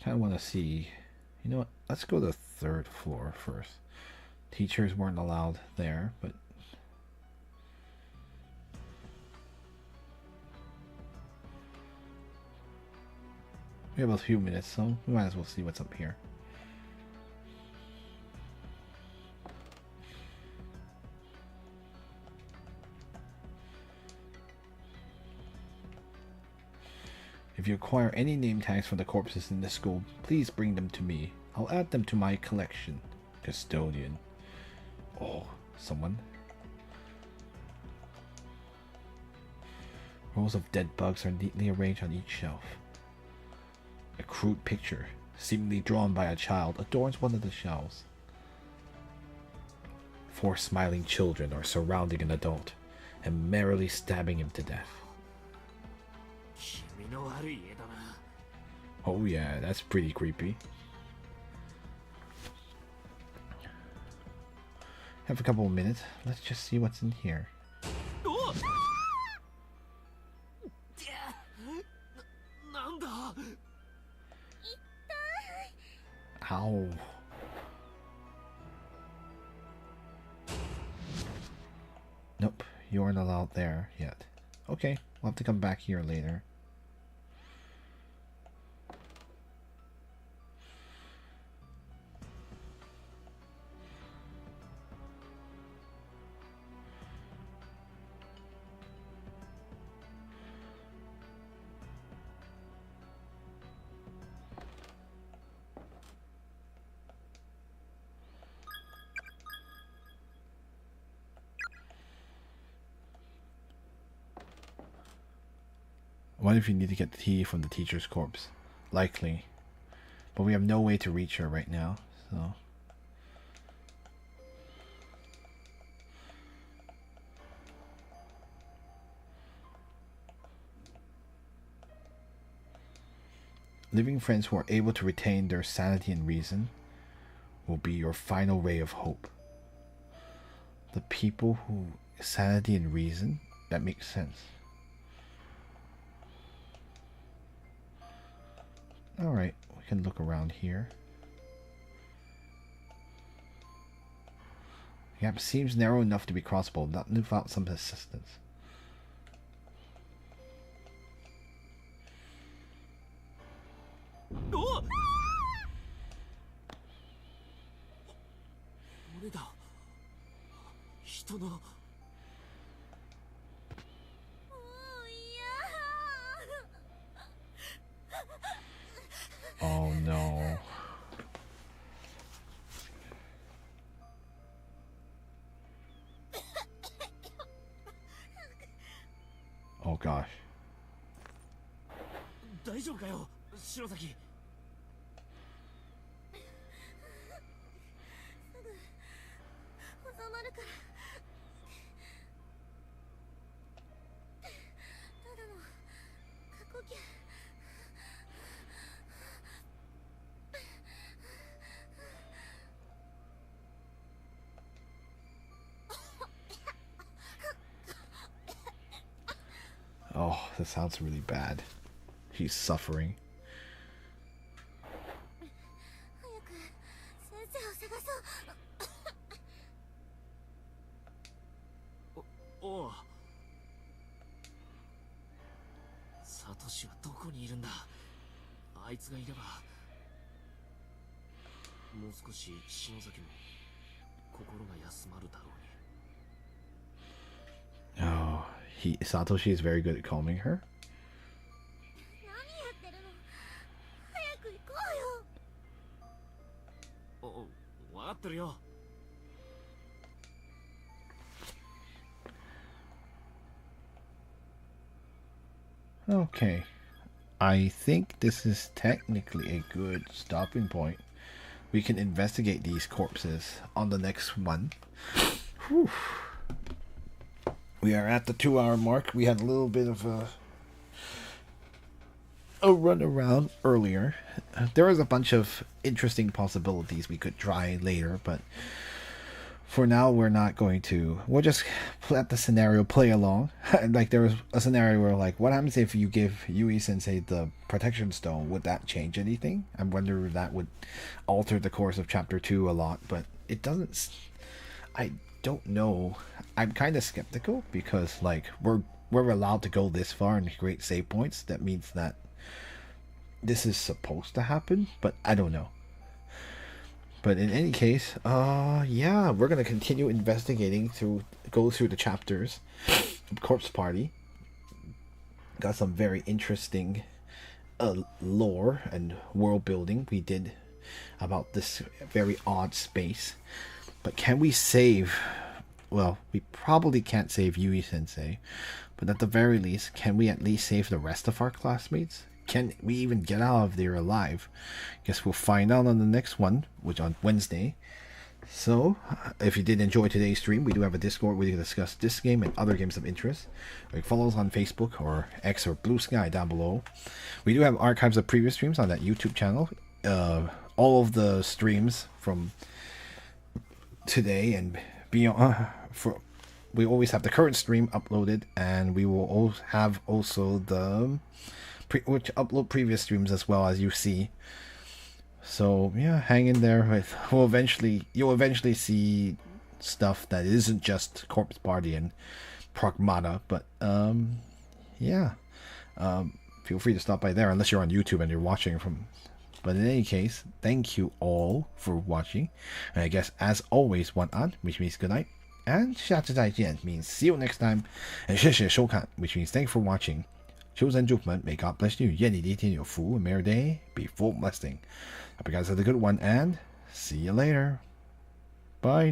Kind of want to see. You know what? Let's go to the third floor first. Teachers weren't allowed there, but we have a few minutes, so we might as well see what's up here. If you acquire any name tags from the corpses in the school, please bring them to me. I'll add them to my collection. Custodian. Oh, someone. Rows of dead bugs are neatly arranged on each shelf. A crude picture, seemingly drawn by a child, adorns one of the shelves. 4 smiling children are surrounding an adult and merrily stabbing him to death. 気味の悪い絵だな。 Oh yeah, that's pretty creepy. Have a couple of minutes. Let's just see what's in here. おっなんだ Ow. Nope, you aren't allowed there yet. Okay, we'll have to come back here later. What if you need to get the tea from the teacher's corpse? Likely. But we have no way to reach her right now, so... Living friends who are able to retain their sanity and reason will be your final ray of hope. The people who... sanity and reason? That makes sense. Alright, we can look around here. The gap seems narrow enough to be crossable, not without some assistance. Oh! 俺だ。人の。 Oh no. Oh gosh. 大丈夫かよ、篠崎。収まるから。ただの過呼吸。 Oh, that sounds really bad. He's suffering. 早く先生を探そう。おう。サトシはどこにいるんだ。あいつがいれば。もう少し篠崎も心が休まるだろうに。 Oh, Satoshi is very good at calming her. 何やってるの。早く行こうよ。お、わかってるよ。 Okay. I think this is technically a good stopping point. We can investigate these corpses on the next one. Whew. We are at the 2-hour mark. We had a little bit of a run around earlier. There was a bunch of interesting possibilities we could try later, but for now, we're not going to. We'll just let the scenario play along. Like there was a scenario where, like, what happens if you give Yui Sensei the protection stone? Would that change anything? I wonder if that would alter the course of chapter 2 a lot, but it doesn't. I don't know. I'm kind of skeptical because, like, we're allowed to go this far and create save points. That means that this is supposed to happen, but I don't know. But in any case, yeah, we're gonna continue investigating go through the chapters of Corpse Party. Got some very interesting lore and world building we did about this very odd space. But can we save? Well, we probably can't save Yui Sensei, but at the very least, can we at least save the rest of our classmates? Can we even get out of there alive? Guess we'll find out on the next one, which on Wednesday. So, if you did enjoy today's stream, we do have a Discord where you can discuss this game and other games of interest. Or you can follow us on Facebook or X or Blue Sky down below. We do have archives of previous streams on that YouTube channel. All of the streams from today and beyond. We always have the current stream uploaded, and we will have also the which upload previous streams as well, as you see. So yeah, hang in there. You'll eventually see stuff that isn't just Corpse Party and Pragmata, but yeah, feel free to stop by there unless you're on YouTube and you're watching from. But in any case, thank you all for watching, and I guess as always, 晚安, which means good night, and 下次再见 means see you next time, and 谢谢收看, which means thank you for watching. 求神祝福们, may God bless you. 愿你的一天有福, and may your day be full of blessing. Hope you guys had a good one, and see you later. Bye.